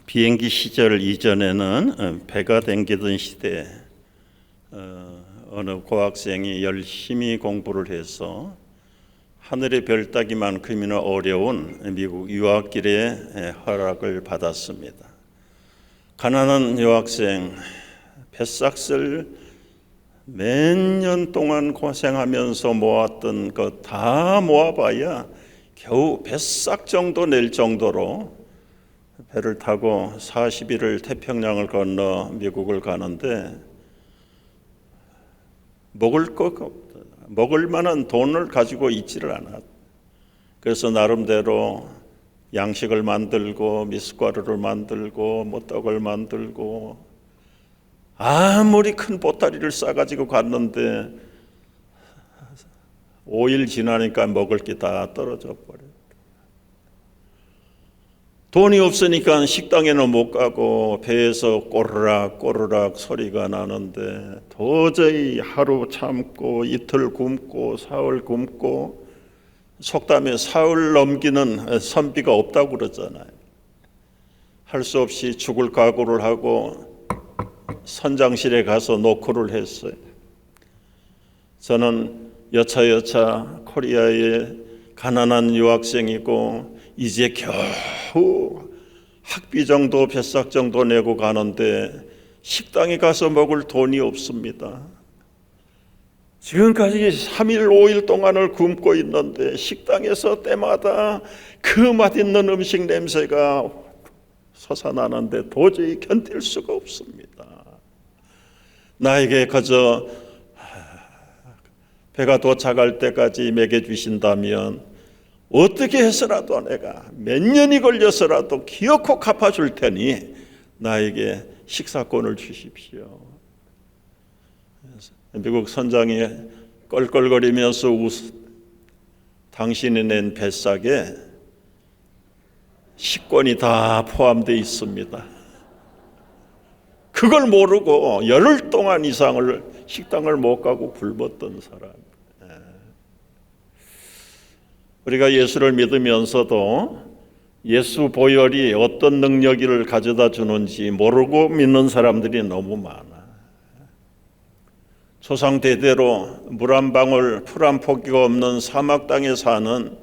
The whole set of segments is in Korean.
비행기 시절 이전에는 배가 댕기던 시대에 어느 고학생이 열심히 공부를 해서 하늘의 별 따기만큼이나 어려운 미국 유학길에 허락을 받았습니다. 가난한 여학생, 뱃삭을 몇 년 동안 고생하면서 모았던 것 다 모아봐야 겨우 뱃삭 정도 낼 정도로 배를 타고 40일을 태평양을 건너 미국을 가는데 먹을 만한 돈을 가지고 있지를 않았. 그래서 나름대로 양식을 만들고 미숫가루를 만들고 뭐 떡을 만들고 아무리 큰 보따리를 싸가지고 갔는데 5일 지나니까 먹을 게 다 떨어져 버렸다. 돈이 없으니까 식당에는 못 가고 배에서 꼬르락 꼬르락 소리가 나는데 도저히 하루 참고 이틀 굶고 사흘 굶고 속담에 사흘 넘기는 선비가 없다고 그러잖아요. 할 수 없이 죽을 각오를 하고 선장실에 가서 노크를 했어요. 저는 여차여차 코리아의 가난한 유학생이고 이제 겨우 학비 정도 뱃삭 정도 내고 가는데 식당에 가서 먹을 돈이 없습니다. 지금까지 3일 5일 동안을 굶고 있는데 식당에서 때마다 그 맛있는 음식 냄새가 솟아나는데 도저히 견딜 수가 없습니다. 나에게 그저 배가 도착할 때까지 먹여주신다면 어떻게 해서라도 내가 몇 년이 걸려서라도 기어코 갚아줄 테니 나에게 식사권을 주십시오. 미국 선장이 껄껄거리면서 당신이 낸 뱃삭에 식권이 다 포함되어 있습니다. 그걸 모르고 열흘 동안 이상을 식당을 못 가고 굶었던 사람. 우리가 예수를 믿으면서도 예수 보혈이 어떤 능력을 가져다 주는지 모르고 믿는 사람들이 너무 많아. 조상 대대로 물 한 방울 풀 한 포기가 없는 사막 땅에 사는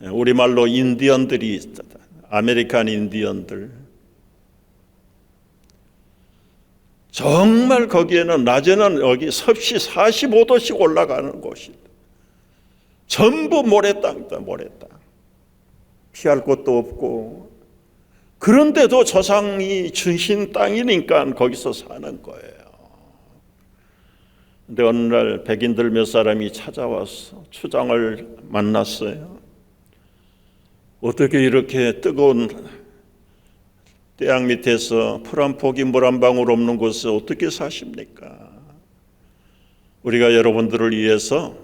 우리말로 인디언들이 있다. 아메리칸 인디언들. 정말 거기에는 낮에는 여기 섭씨 45도씩 올라가는 곳이다. 전부 모래땅이다. 모래땅. 피할 곳도 없고 그런데도 조상이 주신 땅이니까 거기서 사는 거예요. 근데 어느 날 백인들 몇 사람이 찾아와서 추장을 만났어요. 어떻게 이렇게 뜨거운 태양 밑에서 풀 한 포기 물 한 방울 없는 곳에 어떻게 사십니까? 우리가 여러분들을 위해서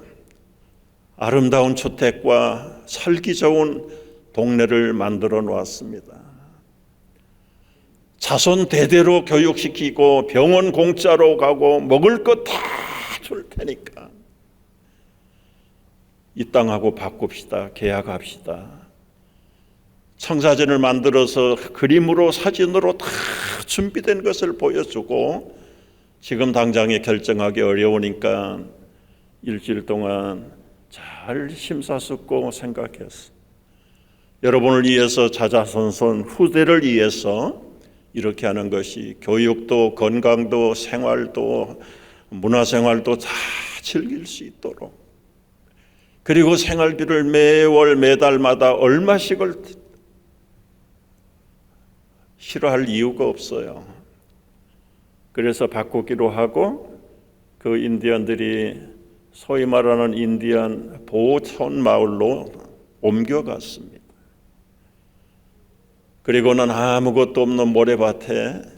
아름다운 주택과 살기 좋은 동네를 만들어 놓았습니다. 자손 대대로 교육시키고 병원 공짜로 가고 먹을 것 다 줄 테니까 이 땅하고 바꿉시다. 계약합시다. 청사진을 만들어서 그림으로 사진으로 다 준비된 것을 보여주고 지금 당장에 결정하기 어려우니까 일주일 동안 잘 심사숙고 생각했어. 여러분을 위해서 자자손손 후대를 위해서 이렇게 하는 것이 교육도 건강도 생활도 문화생활도 다 즐길 수 있도록 그리고 생활비를 매월 매달마다 얼마씩을 싫어할 이유가 없어요. 그래서 바꾸기로 하고 그 인디언들이 소위 말하는 인디언 보호촌 마을로 옮겨갔습니다. 그리고는 아무것도 없는 모래밭에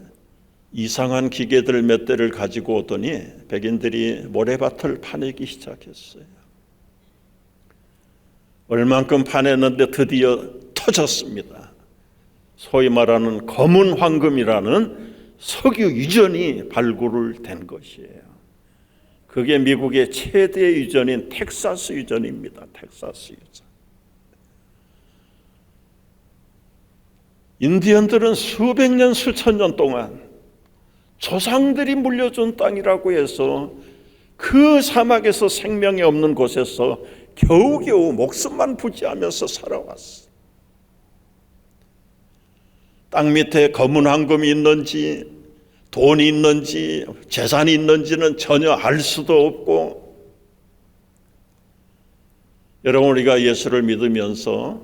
이상한 기계들 몇 대를 가지고 오더니 백인들이 모래밭을 파내기 시작했어요. 얼만큼 파냈는데 드디어 터졌습니다. 소위 말하는 검은 황금이라는 석유 유전이 발굴을 된 것이에요. 그게 미국의 최대 유전인 텍사스 유전입니다. 텍사스 유전. 인디언들은 수백 년, 수천 년 동안 조상들이 물려준 땅이라고 해서 그 사막에서 생명이 없는 곳에서 겨우겨우 목숨만 부지하면서 살아왔어. 땅 밑에 검은 황금이 있는지 돈이 있는지 재산이 있는지는 전혀 알 수도 없고, 여러분, 우리가 예수를 믿으면서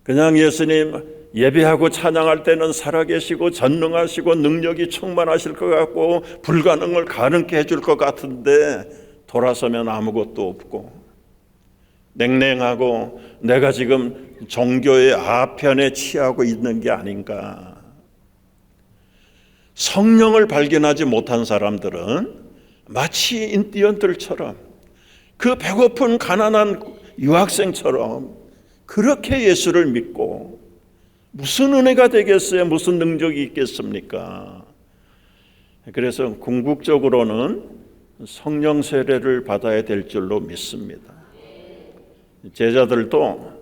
그냥 예수님 예배하고 찬양할 때는 살아계시고 전능하시고 능력이 충만하실 것 같고 불가능을 가능케 해줄 것 같은데 돌아서면 아무것도 없고 냉랭하고 내가 지금 종교의 아편에 취하고 있는 게 아닌가. 성령을 발견하지 못한 사람들은 마치 인디언들처럼, 그 배고픈 가난한 유학생처럼 그렇게 예수를 믿고 무슨 은혜가 되겠어요? 무슨 능력이 있겠습니까? 그래서 궁극적으로는 성령 세례를 받아야 될 줄로 믿습니다. 제자들도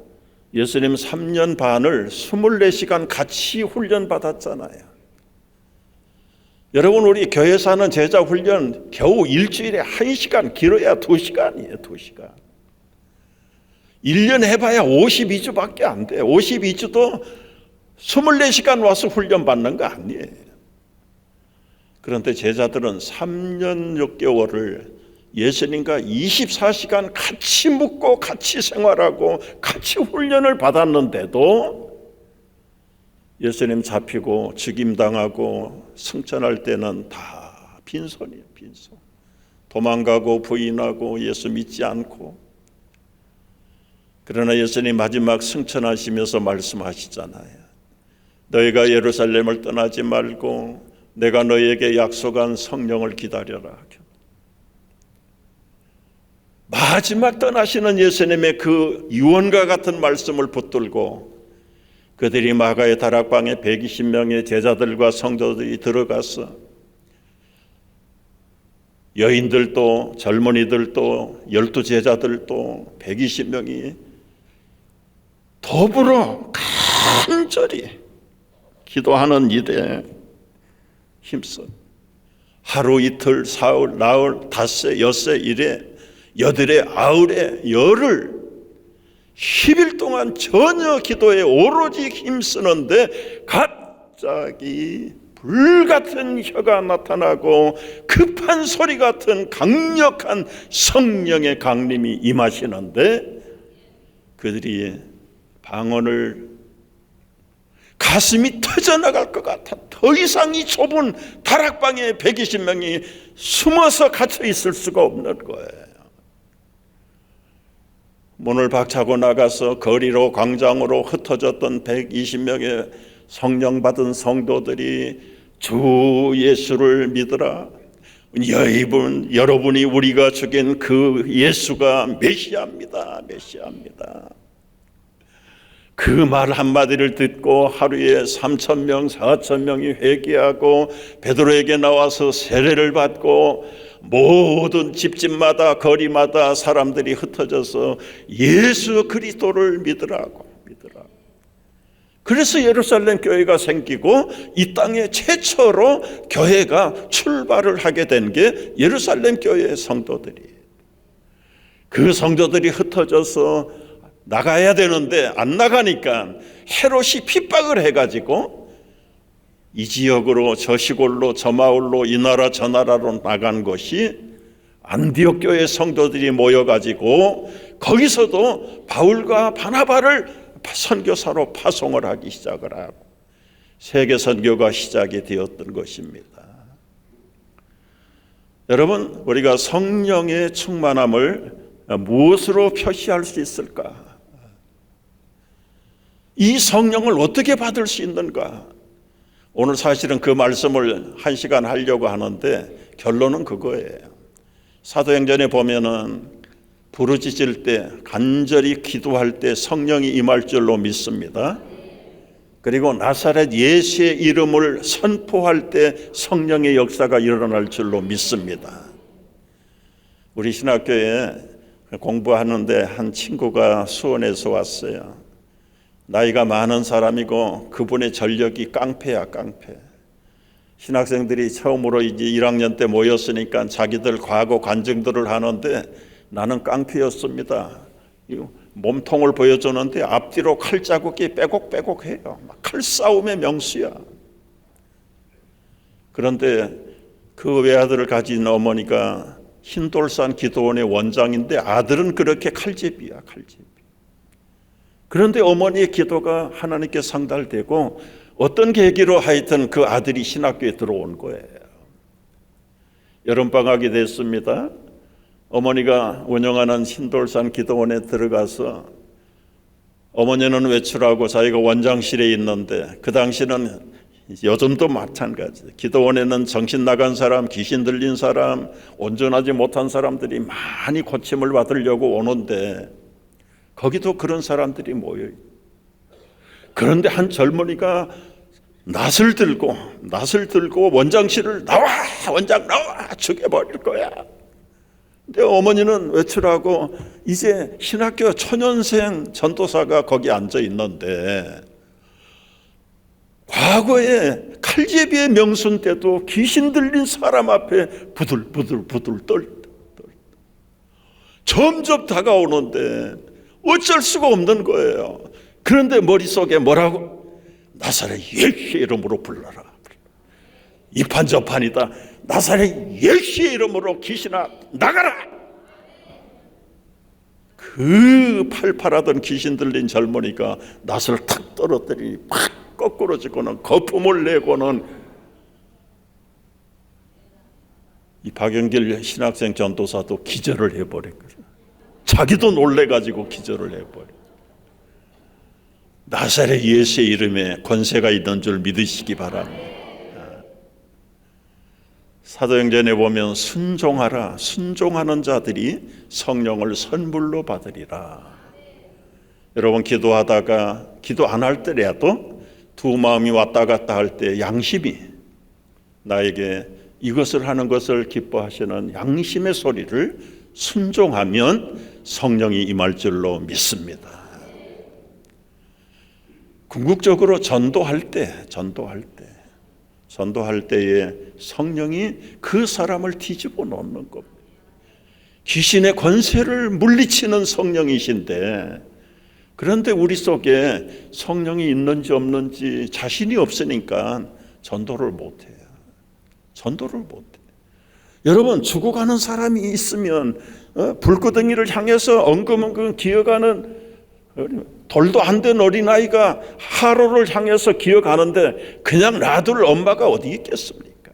예수님 3년 반을 24시간 같이 훈련 받았잖아요. 여러분, 우리 교회에서 하는 제자 훈련 겨우 일주일에 1시간, 길어야 2시간이에요. 2시간. 1년 해봐야 52주밖에 안 돼요. 52주도 24시간 와서 훈련 받는 거 아니에요. 그런데 제자들은 3년 6개월을 예수님과 24시간 같이 묵고 같이 생활하고 같이 훈련을 받았는데도 예수님 잡히고 죽임당하고 승천할 때는 다 빈손이에요. 빈손. 도망가고 부인하고 예수 믿지 않고. 그러나 예수님 마지막 승천하시면서 말씀하시잖아요. 너희가 예루살렘을 떠나지 말고 내가 너희에게 약속한 성령을 기다려라. 마지막 떠나시는 예수님의 그 유언과 같은 말씀을 붙들고 그들이 마가의 다락방에 120명의 제자들과 성도들이 들어가서 여인들도 젊은이들도 12제자들도 120명이 더불어 간절히 기도하는 일에 힘써 하루 이틀 사흘 나흘 닷새 엿새 일에 여들에 아흘에 열흘 10일 동안 전혀 기도에 오로지 힘쓰는데 갑자기 불같은 혀가 나타나고 급한 소리 같은 강력한 성령의 강림이 임하시는데 그들이 방언을 가슴이 터져나갈 것 같아 더 이상 이 좁은 다락방에 120명이 숨어서 갇혀 있을 수가 없는 거예요. 문을 박차고 나가서 거리로 광장으로 흩어졌던 120명의 성령 받은 성도들이 주 예수를 믿으라. 여러분이 우리가 죽인 그 예수가 메시아입니다. 메시아입니다. 그 말 한마디를 듣고 하루에 3,000명, 4,000명이 회개하고 베드로에게 나와서 세례를 받고 모든 집집마다 거리마다 사람들이 흩어져서 예수 그리스도를 믿으라고. 그래서 예루살렘 교회가 생기고 이 땅에 최초로 교회가 출발을 하게 된 게 예루살렘 교회의 성도들이에요. 그 성도들이 흩어져서 나가야 되는데 안 나가니까 헤롯이 핍박을 해가지고 이 지역으로 저 시골로 저 마을로 이 나라 저 나라로 나간 것이 안디옥 교회 성도들이 모여가지고 거기서도 바울과 바나바를 선교사로 파송을 하기 시작을 하고 세계 선교가 시작이 되었던 것입니다. 여러분, 우리가 성령의 충만함을 무엇으로 표시할 수 있을까? 이 성령을 어떻게 받을 수 있는가? 오늘 사실은 그 말씀을 1시간 하려고 하는데 결론은 그거예요. 사도행전에 보면은 부르짖을 때 간절히 기도할 때 성령이 임할 줄로 믿습니다. 그리고 나사렛 예수의 이름을 선포할 때 성령의 역사가 일어날 줄로 믿습니다. 우리 신학교에 공부하는데 한 친구가 수원에서 왔어요. 나이가 많은 사람이고 그분의 전력이 깡패야, 깡패. 신학생들이 처음으로 이제 1학년 때 모였으니까 자기들 과거 간증들을 하는데 나는 깡패였습니다. 몸통을 보여주는데 앞뒤로 칼 자국이 빼곡빼곡해요. 칼싸움의 명수야. 그런데 그 외아들을 가진 어머니가 흰돌산 기도원의 원장인데 아들은 그렇게 칼제비야, 칼제비. 그런데 어머니의 기도가 하나님께 상달되고 어떤 계기로 하여튼 그 아들이 신학교에 들어온 거예요. 여름방학이 됐습니다. 어머니가 운영하는 흰돌산 기도원에 들어가서 어머니는 외출하고 자기가 원장실에 있는데 그 당시는 요즘도 마찬가지. 기도원에는 정신 나간 사람, 귀신 들린 사람, 온전하지 못한 사람들이 많이 고침을 받으려고 오는데 거기도 그런 사람들이 모여요. 그런데 한 젊은이가 낫을 들고 원장실을 나와, 원장 나와, 죽여버릴 거야. 근데 어머니는 외출하고 이제 신학교 초년생 전도사가 거기 앉아 있는데 과거에 칼제비의 명순 때도 귀신 들린 사람 앞에 부들부들 떨. 점점 다가오는데 어쩔 수가 없는 거예요. 그런데 머릿속에 뭐라고? 나사렛 예수의 이름으로 불러라. 이판저판이다. 나사렛 예수의 이름으로 귀신아 나가라. 그 팔팔하던 귀신 들린 젊은이가 낫을 탁 떨어뜨리니 팍 거꾸러지고는 거품을 내고는 이 박영길 신학생 전도사도 기절을 해버린 거죠. 자기도 놀래가지고 기절을 해버려. 나사렛 예수의 이름에 권세가 있는 줄 믿으시기 바랍니다. 사도행전에 보면 순종하라, 순종하는 자들이 성령을 선물로 받으리라. 여러분 기도하다가 기도 안 할 때라도 두 마음이 왔다 갔다 할 때 양심이 나에게 이것을 하는 것을 기뻐하시는 양심의 소리를 순종하면 성령이 임할 줄로 믿습니다. 궁극적으로 전도할 때에 성령이 그 사람을 뒤집어 놓는 겁니다. 귀신의 권세를 물리치는 성령이신데 그런데 우리 속에 성령이 있는지 없는지 자신이 없으니까 전도를 못해요. 여러분 죽어가는 사람이 있으면 불구덩이를 향해서 엉금엉금 기어가는 돌도 안 된 어린아이가 하루를 향해서 기어가는데 그냥 놔둘 엄마가 어디 있겠습니까?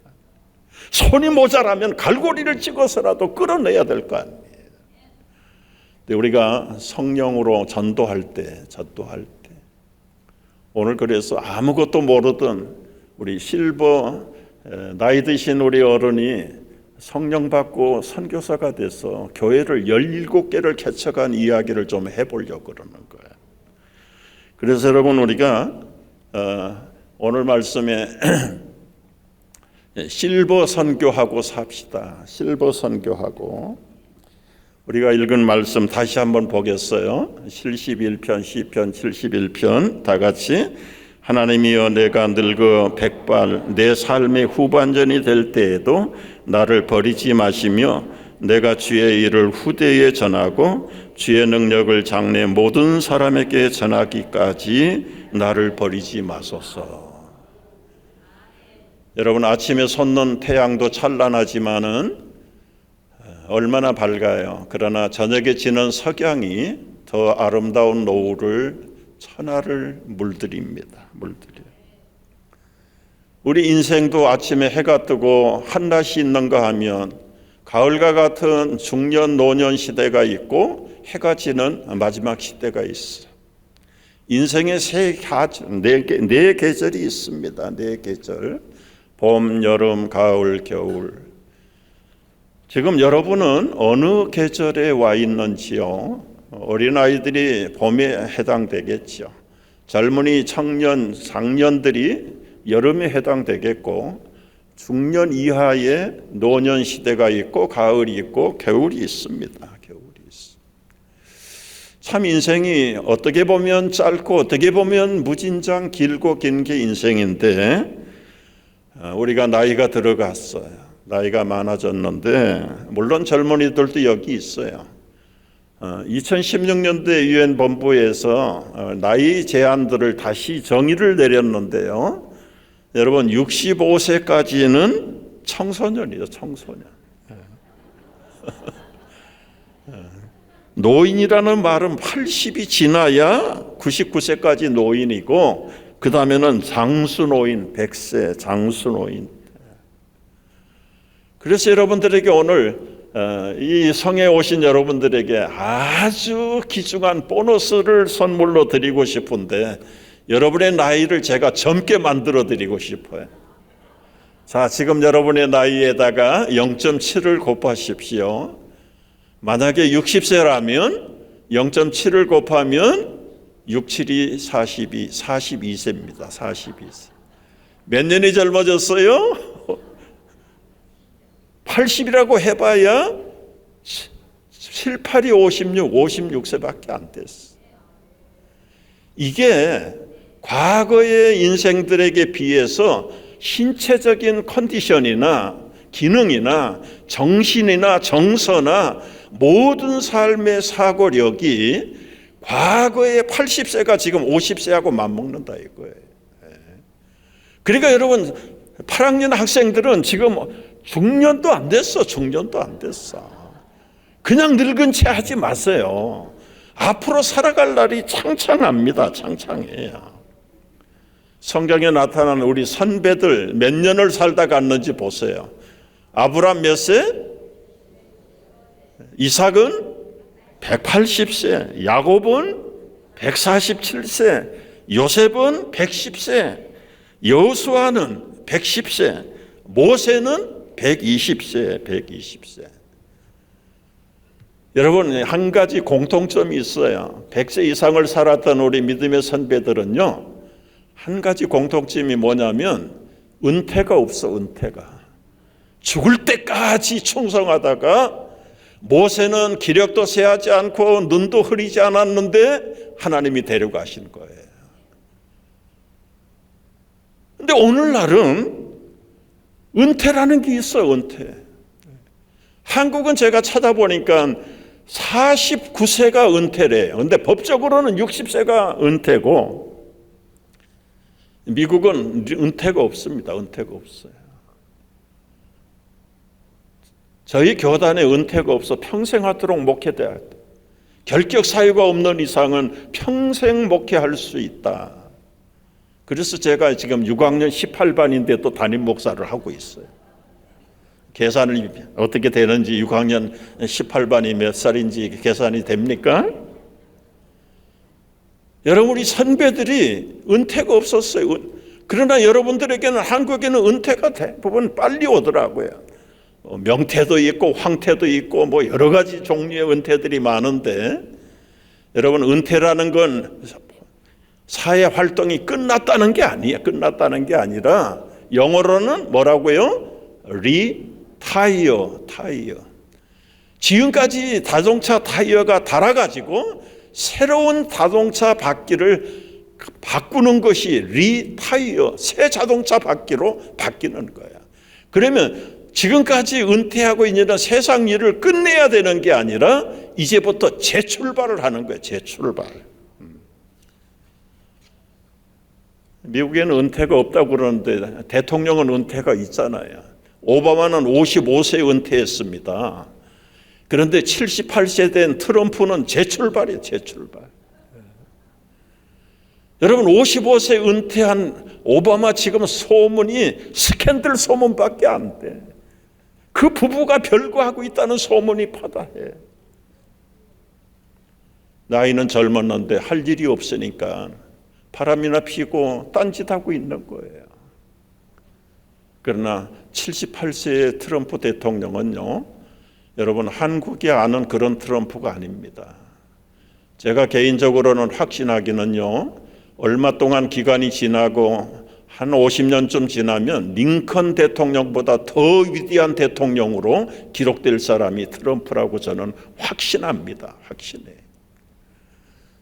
손이 모자라면 갈고리를 찍어서라도 끌어내야 될 거 아니에요. 근데 우리가 성령으로 전도할 때 오늘 그래서 아무것도 모르던 우리 실버 나이 드신 우리 어른이 성령 받고 선교사가 돼서 교회를 17개를 개척한 이야기를 좀 해보려고 그러는 거예요. 그래서 여러분 우리가 오늘 말씀에 실버 선교하고 삽시다. 실버 선교하고 우리가 읽은 말씀 다시 한번 보겠어요. 71편 시편 71편 다 같이 하나님이여 내가 늙어 백발 내 삶의 후반전이 될 때에도 나를 버리지 마시며 내가 주의 일을 후대에 전하고 주의 능력을 장래 모든 사람에게 전하기까지 나를 버리지 마소서. 여러분 아침에 솟는 태양도 찬란하지만은 얼마나 밝아요. 그러나 저녁에 지는 석양이 더 아름다운 노을을 천하를 물들입니다. 우리 인생도 아침에 해가 뜨고 한낮이 있는가 하면 가을과 같은 중년 노년 시대가 있고 해가 지는 마지막 시대가 있어. 인생에 네 계절이 있습니다. 네 계절. 봄, 여름, 가을, 겨울. 지금 여러분은 어느 계절에 와 있는지요? 어린아이들이 봄에 해당되겠죠. 젊은이, 청년, 장년들이 여름에 해당되겠고 중년 이하의 노년 시대가 있고 가을이 있고 겨울이 있습니다. 참 인생이 어떻게 보면 짧고 어떻게 보면 무진장 길고 긴 게 인생인데, 우리가 나이가 들어갔어요. 나이가 많아졌는데, 물론 젊은이들도 여기 있어요. 2016년도에 유엔 본부에서 나이 제한들을 다시 정의를 내렸는데요. 여러분, 65세까지는 청소년이죠, 청소년. 노인이라는 말은 80이 지나야 99세까지 노인이고, 그 다음에는 장수노인, 100세 장수노인. 그래서 여러분들에게 오늘 이 성에 오신 여러분들에게 아주 귀중한 보너스를 선물로 드리고 싶은데, 여러분의 나이를 제가 젊게 만들어 드리고 싶어요. 자, 지금 여러분의 나이에다가 0.7을 곱하십시오. 만약에 60세라면 0.7을 곱하면 6, 7이 42, 42세입니다. 42세. 몇 년이 젊어졌어요? 80이라고 해봐야 7, 8이 56, 56세밖에 안 됐어. 이게 과거의 인생들에게 비해서 신체적인 컨디션이나 기능이나 정신이나 정서나 모든 삶의 사고력이 과거의 80세가 지금 50세하고 맞먹는다 이거예요. 그러니까 여러분, 8학년 학생들은 지금 중년도 안 됐어. 중년도 안 됐어. 그냥 늙은 채 하지 마세요. 앞으로 살아갈 날이 창창합니다. 창창해요. 성경에 나타나는 우리 선배들 몇 년을 살다 갔는지 보세요. 아브람 몇 세? 이삭은 180세, 야곱은 147세, 요셉은 110세, 여호수아는 110세, 모세는 120세, 120세. 여러분, 한 가지 공통점이 있어요. 100세 이상을 살았던 우리 믿음의 선배들은요, 한 가지 공통점이 뭐냐면 은퇴가 없어. 은퇴가. 죽을 때까지 충성하다가, 모세는 기력도 세하지 않고 눈도 흐리지 않았는데 하나님이 데려가신 거예요. 근데 오늘날은 은퇴라는 게 있어요. 은퇴. 한국은 제가 찾아보니까 49세가 은퇴래요. 근데 법적으로는 60세가 은퇴고, 미국은 은퇴가 없습니다. 은퇴가 없어요. 저희 교단에 은퇴가 없어. 평생 하도록 목회돼야 돼. 결격 사유가 없는 이상은 평생 목회할 수 있다. 그래서 제가 지금 6학년 18반인데 또 담임 목사를 하고 있어요. 계산을 어떻게 되는지, 6학년 18반이 몇 살인지 계산이 됩니까? 여러분, 우리 선배들이 은퇴가 없었어요. 그러나 여러분들에게는, 한국에는 은퇴가 대부분 빨리 오더라고요. 명퇴도 있고 황퇴도 있고 뭐 여러 가지 종류의 은퇴들이 많은데, 여러분, 은퇴라는 건 사회 활동이 끝났다는 게 아니에요. 끝났다는 게 아니라 영어로는 뭐라고요? 타이어. 지금까지 자동차 타이어가 닳아가지고 새로운 자동차 바퀴를 바꾸는 것이 리타이어, 새 자동차 바퀴로 바뀌는 거야. 그러면 지금까지 은퇴하고 있는 세상 일을 끝내야 되는 게 아니라 이제부터 재출발을 하는 거예요. 재출발. 미국에는 은퇴가 없다고 그러는데 대통령은 은퇴가 있잖아요. 오바마는 55세에 은퇴했습니다. 그런데 78세 된 트럼프는 재출발이에요. 재출발. 여러분, 55세 은퇴한 오바마 지금 소문이 스캔들 소문밖에 안 돼. 그 부부가 별거하고 있다는 소문이 파다해. 나이는 젊었는데 할 일이 없으니까 바람이나 피고 딴짓하고 있는 거예요. 그러나 78세의 트럼프 대통령은요, 여러분, 한국이 아는 그런 트럼프가 아닙니다. 제가 개인적으로는 확신하기는요, 얼마 동안 기간이 지나고 한 50년쯤 지나면 링컨 대통령보다 더 위대한 대통령으로 기록될 사람이 트럼프라고 저는 확신합니다. 확신해.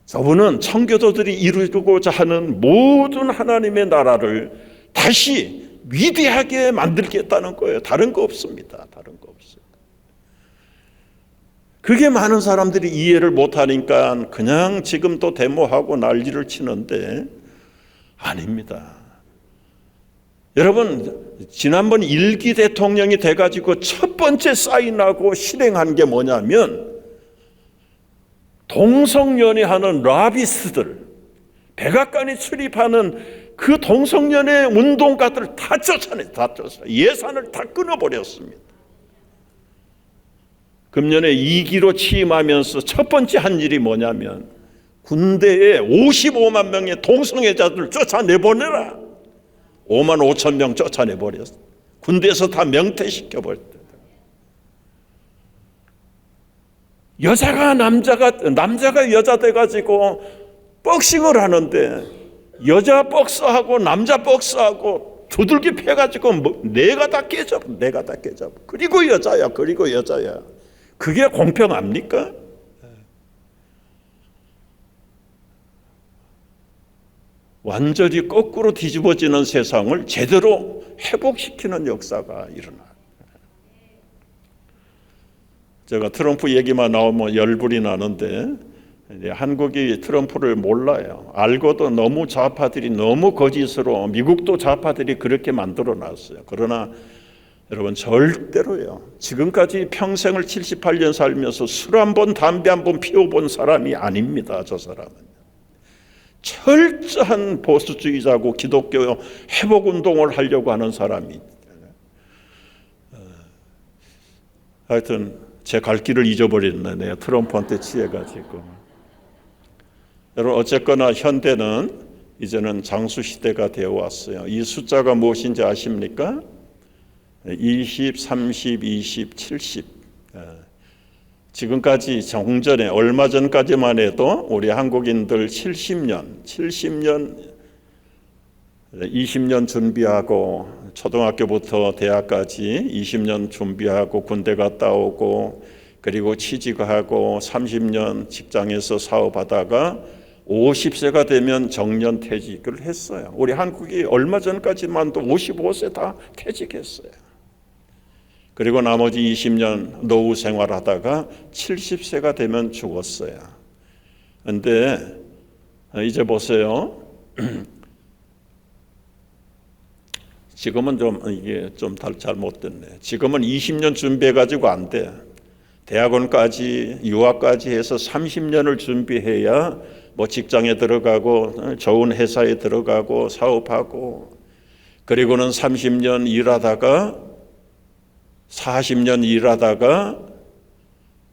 저분은 청교도들이 이루고자 하는 모든 하나님의 나라를 다시 위대하게 만들겠다는 거예요. 다른 거 없습니다. 다른 거 없어요. 그게 많은 사람들이 이해를 못하니까 그냥 지금도 데모하고 난리를 치는데 아닙니다. 여러분, 지난번 1기 대통령이 돼가지고 첫 번째 사인하고 실행한 게 뭐냐면 동성연애하는 라비스들, 백악관에 출입하는 그 동성연애 운동가들 다 쫓아내, 다 쫓아. 예산을 다 끊어버렸습니다. 금년에 2기로 취임하면서 첫 번째 한 일이 뭐냐면 군대에 55만 명의 동성애자들 쫓아내보내라. 5만 5천 명 쫓아내버렸어. 군대에서 다 명퇴시켜버렸다. 남자가 여자 돼가지고 복싱을 하는데 여자 복서하고 남자 복서하고 두들기 패가지고 내가 다 깨져. 그리고 여자야. 그게 공평합니까? 완전히 거꾸로 뒤집어지는 세상을 제대로 회복시키는 역사가 일어나요. 제가 트럼프 얘기만 나오면 열불이 나는데 한국이 트럼프를 몰라요. 알고도 너무 좌파들이 너무 거짓으로 미국도 좌파들이 그렇게 만들어 놨어요. 그러나 여러분 절대로요. 지금까지 평생을 78년 살면서 술 한 번 담배 한 번 피워본 사람이 아닙니다. 저 사람은. 철저한 보수주의자고 기독교 회복운동을 하려고 하는 사람이. 하여튼 제 갈 길을 잊어버렸네. 내가 트럼프한테 취해가지고. 여러분 어쨌거나 현대는 이제는 장수시대가 되어 왔어요. 이 숫자가 무엇인지 아십니까? 20, 30, 20, 70. 지금까지 정전에 얼마 전까지만 해도 우리 한국인들 70년 20년 준비하고 초등학교부터 대학까지 20년 준비하고 군대 갔다 오고 그리고 취직하고 30년 직장에서 사업하다가 50세가 되면 정년퇴직을 했어요. 우리 한국이 얼마 전까지만도 55세 다 퇴직했어요. 그리고 나머지 20년 노후 생활하다가 70세가 되면 죽었어요. 그런데 이제 보세요. 지금은 이게 좀 잘못됐네. 지금은 20년 준비해가지고 안 돼. 대학원까지 유학까지 해서 30년을 준비해야 뭐 직장에 들어가고 좋은 회사에 들어가고 사업하고 그리고는 30년 일하다가 40년 일하다가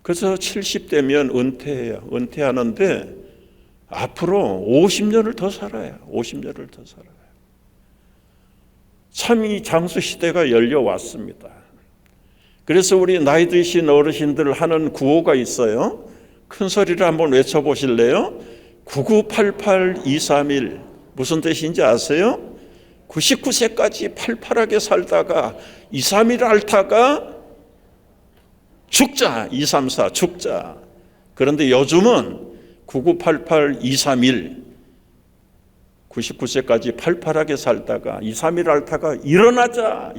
그래서 70대면 은퇴해요. 은퇴하는데 앞으로 50년을 더 살아요. 50년을 더 살아요. 참 이 장수 시대가 열려왔습니다. 그래서 우리 나이 드신 어르신들 하는 구호가 있어요. 큰 소리를 한번 외쳐보실래요? 9988231 무슨 뜻인지 아세요? 99세까지 팔팔하게 살다가 2, 3일 앓다가 죽자. 2, 3, 4 죽자. 그런데 요즘은 9988231 99세까지 팔팔하게 살다가 2, 3일 앓다가 일어나자.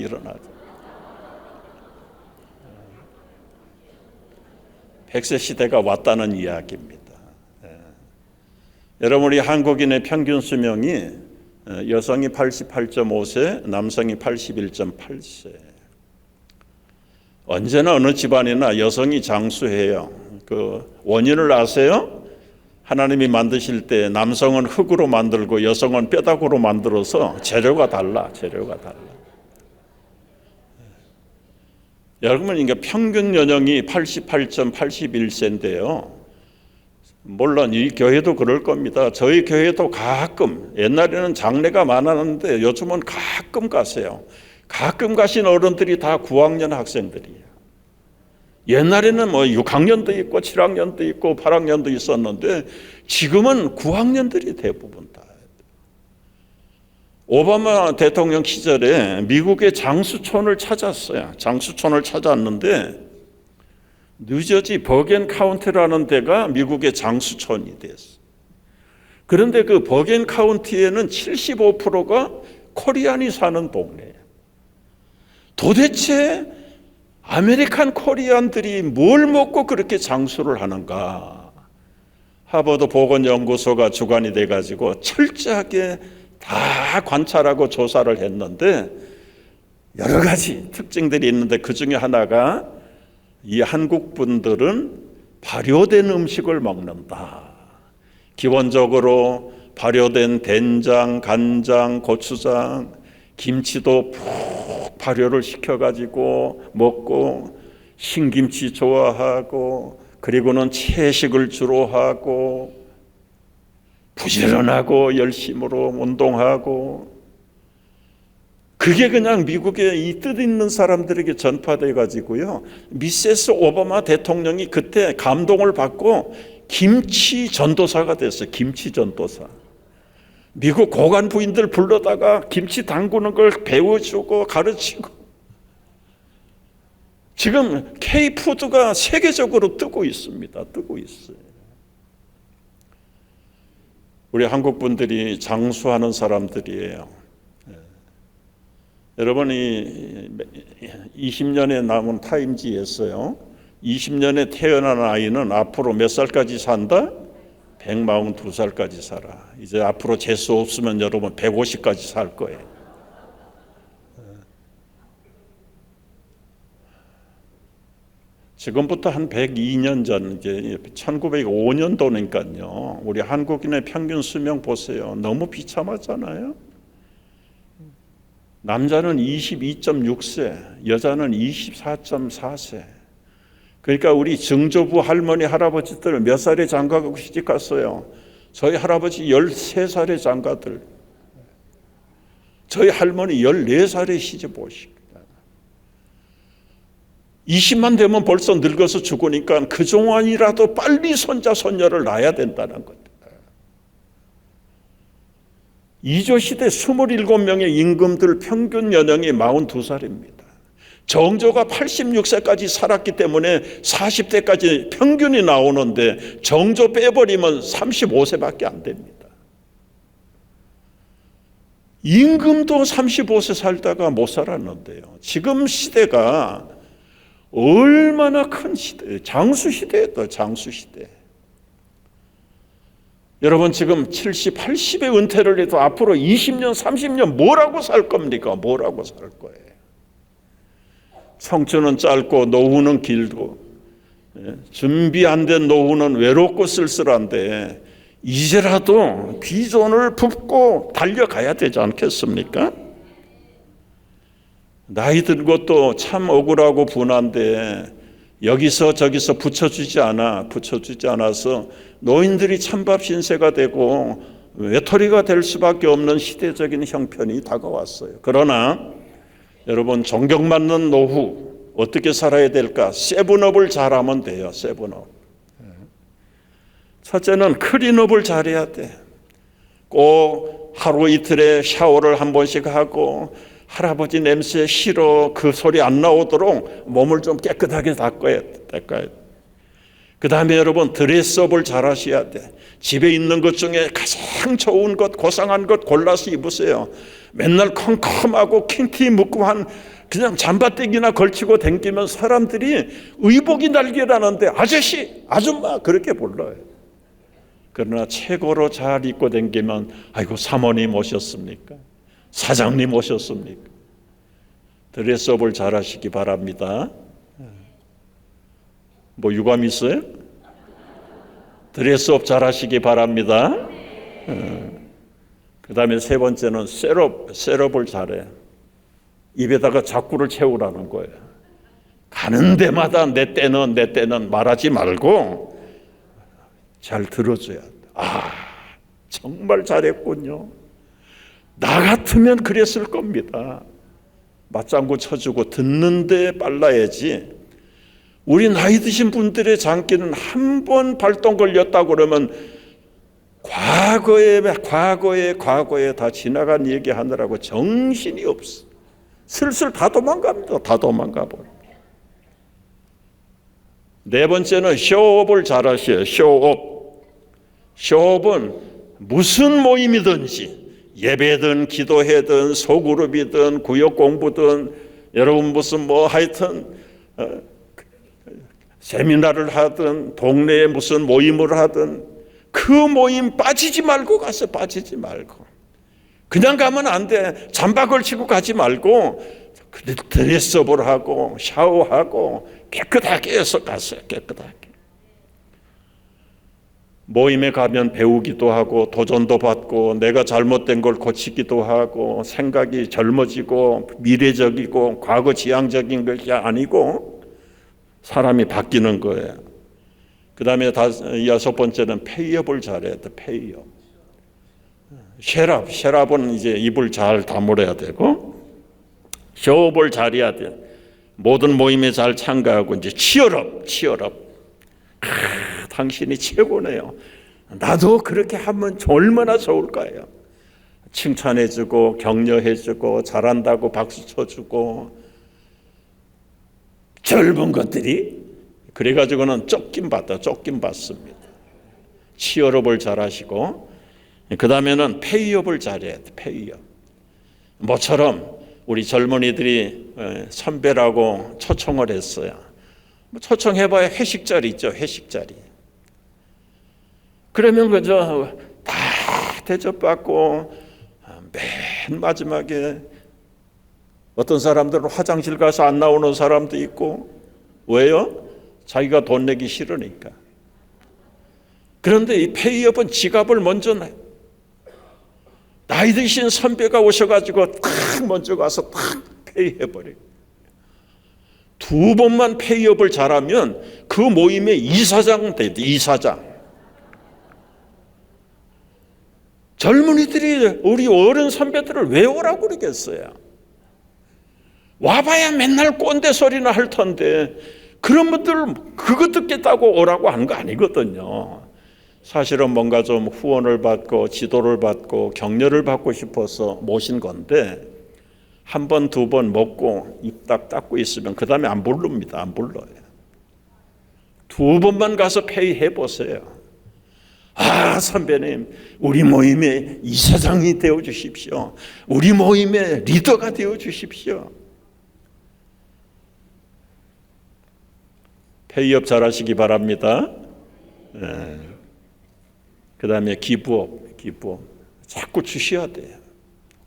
100세 시대가 왔다는 이야기입니다. 여러분 우리 한국인의 평균 수명이 여성이 88.5세, 남성이 81.8세. 언제나 어느 집안이나 여성이 장수해요. 그 원인을 아세요? 하나님이 만드실 때 남성은 흙으로 만들고 여성은 뼈다구로 만들어서 재료가 달라. 여러분 이게 평균 연령이 88.81세인데요. 물론 이 교회도 그럴 겁니다. 저희 교회도 가끔 옛날에는 장례가 많았는데 요즘은 가끔 가세요. 가끔 가신 어른들이 다 9학년 학생들이에요. 옛날에는 뭐 6학년도 있고 7학년도 있고 8학년도 있었는데 지금은 9학년들이 대부분 다. 오바마 대통령 시절에 미국의 장수촌을 찾았어요. 장수촌을 찾았는데 뉴저지 버겐 카운티라는 데가 미국의 장수촌이 됐어요. 그런데 그 버겐 카운티에는 75%가 코리안이 사는 동네예요. 도대체 아메리칸 코리안들이 뭘 먹고 그렇게 장수를 하는가? 하버드 보건연구소가 주관이 돼가지고 철저하게 다 관찰하고 조사를 했는데 여러 가지 특징들이 있는데 그 중에 하나가 이 한국 분들은 발효된 음식을 먹는다. 기본적으로 발효된 된장, 간장, 고추장, 김치도 푹 발효를 시켜가지고 먹고 신김치 좋아하고 그리고는 채식을 주로 하고 부지런하고 열심으로 운동하고 그게 그냥 미국에 이 뜻 있는 사람들에게 전파돼 가지고요. 미세스 오바마 대통령이 그때 감동을 받고 김치 전도사가 됐어요. 김치 전도사. 미국 고관 부인들 불러다가 김치 담그는 걸 배워주고 가르치고 지금 K푸드가 세계적으로 뜨고 있습니다. 뜨고 있어요. 우리 한국 분들이 장수하는 사람들이에요. 여러분이 20년에 남은 타임지에서요. 20년에 태어난 아이는 앞으로 몇 살까지 산다? 142살까지 살아. 이제 앞으로 재수 없으면 여러분 150까지 살 거예요. 지금부터 한 102년 전, 이제 1905년도니까요. 우리 한국인의 평균 수명 보세요. 너무 비참하잖아요. 남자는 22.6세, 여자는 24.4세. 그러니까 우리 증조부 할머니, 할아버지들 몇 살에 장가가고 시집 갔어요? 저희 할아버지 13살에 장가들. 저희 할머니 14살에 시집 오시고. 20만 되면 벌써 늙어서 죽으니까 그동안이라도 빨리 손자 손녀를 낳아야 된다는 것. 이조시대 27명의 임금들 평균 연령이 42살입니다. 정조가 86세까지 살았기 때문에 40대까지 평균이 나오는데 정조 빼버리면 35세밖에 안 됩니다. 임금도 35세 살다가 못 살았는데요. 지금 시대가 얼마나 큰 시대예요. 장수시대였다. 장수시대. 여러분 지금 70, 80에 은퇴를 해도 앞으로 20년, 30년 뭐라고 살 겁니까? 뭐라고 살 거예요? 청춘은 짧고 노후는 길고 준비 안 된 노후는 외롭고 쓸쓸한데 이제라도 비전을 붓고 달려가야 되지 않겠습니까? 나이 든 것도 참 억울하고 분한데 여기서 저기서 붙여주지 않아서 노인들이 찬밥 신세가 되고 외톨이가 될 수밖에 없는 시대적인 형편이 다가왔어요. 그러나 여러분 존경받는 노후 어떻게 살아야 될까? 세븐업을 잘하면 돼요. 세븐업. 첫째는 클린업을 잘해야 돼. 꼭 하루 이틀에 샤워를 한 번씩 하고 할아버지 냄새 싫어 그 소리 안 나오도록 몸을 좀 깨끗하게 닦아야 돼. 그 다음에 여러분 드레스업을 잘 하셔야 돼. 집에 있는 것 중에 가장 좋은 것, 고상한 것 골라서 입으세요. 맨날 컴컴하고 킹티 묶고 그냥 잠바떼기나 걸치고 댕기면 사람들이 의복이 날개라는데 아저씨, 아줌마 그렇게 불러요. 그러나 최고로 잘 입고 댕기면 아이고 사모님 오셨습니까? 사장님 오셨습니까? 드레스업을 잘 하시기 바랍니다. 뭐 유감 있어요? 드레스업 잘 하시기 바랍니다. 그 다음에 세 번째는 셋업을 잘해. 입에다가 자꾸를 채우라는 거예요. 가는 데마다 내 때는 말하지 말고 잘 들어줘야 돼. 아, 정말 잘했군요. 나 같으면 그랬을 겁니다. 맞장구 쳐주고 듣는데 빨라야지. 우리 나이 드신 분들의 장기는 한 번 발동 걸렸다고 그러면 과거에 다 지나간 얘기하느라고 정신이 없어. 슬슬 다 도망갑니다. 다 도망가버려. 네 번째는 쇼업을 잘 하셔요. 쇼업은 무슨 모임이든지 예배든 기도회든 소그룹이든 구역 공부든 여러분 무슨 하여튼 세미나를 하든 동네에 무슨 모임을 하든 그 모임 빠지지 말고 가서 빠지지 말고 그냥 가면 안 돼. 잠바 걸치고 가지 말고 드레스업을 하고 샤워하고 깨끗하게 해서 갔어요. 깨끗하게. 모임에 가면 배우기도 하고 도전도 받고 내가 잘못된 걸 고치기도 하고 생각이 젊어지고 미래적이고 과거 지향적인 것이 아니고 사람이 바뀌는 거예요. 그 다음에 여섯 번째는 페이업을 잘해야 돼. 페이업. 쉐랍은 이제 입을 잘 다물어야 되고 쇼업을 잘해야 돼. 모든 모임에 잘 참가하고 이제 치열업. 당신이 최고네요. 나도 그렇게 하면 얼마나 좋을까요? 칭찬해주고 격려해주고 잘한다고 박수 쳐주고 젊은 것들이 그래가지고는 쫓김 받습니다. 치열업을 잘하시고 그 다음에는 페이업을 잘해야 돼. 페이업. 모처럼 우리 젊은이들이 선배라고 초청을 했어요. 초청해봐야 회식 자리 있죠. 회식 자리. 그러면 그저 다 대접받고 맨 마지막에 어떤 사람들은 화장실 가서 안 나오는 사람도 있고 왜요? 자기가 돈 내기 싫으니까. 그런데 이 페이업은 지갑을 먼저 나이 드신 선배가 오셔가지고 탁 먼저 가서 탁 페이해버려요. 두 번만 페이업을 잘하면 그 모임의 이사장 돼요. 이사장. 젊은이들이 우리 어른 선배들을 왜 오라고 그러겠어요? 와봐야 맨날 꼰대 소리나 할 텐데 그런 분들 그거 듣겠다고 오라고 하는 거 아니거든요. 사실은 뭔가 좀 후원을 받고 지도를 받고 격려를 받고 싶어서 모신 건데 한 번, 두 번 먹고 입 딱 닦고 있으면 그 다음에 안 부릅니다. 안 불러요. 두 번만 가서 페이해 보세요. 아, 선배님, 우리 모임의 이사장이 되어 주십시오. 우리 모임의 리더가 되어 주십시오. 페이업 잘하시기 바랍니다. 그 다음에 기부업. 자꾸 주셔야 돼요.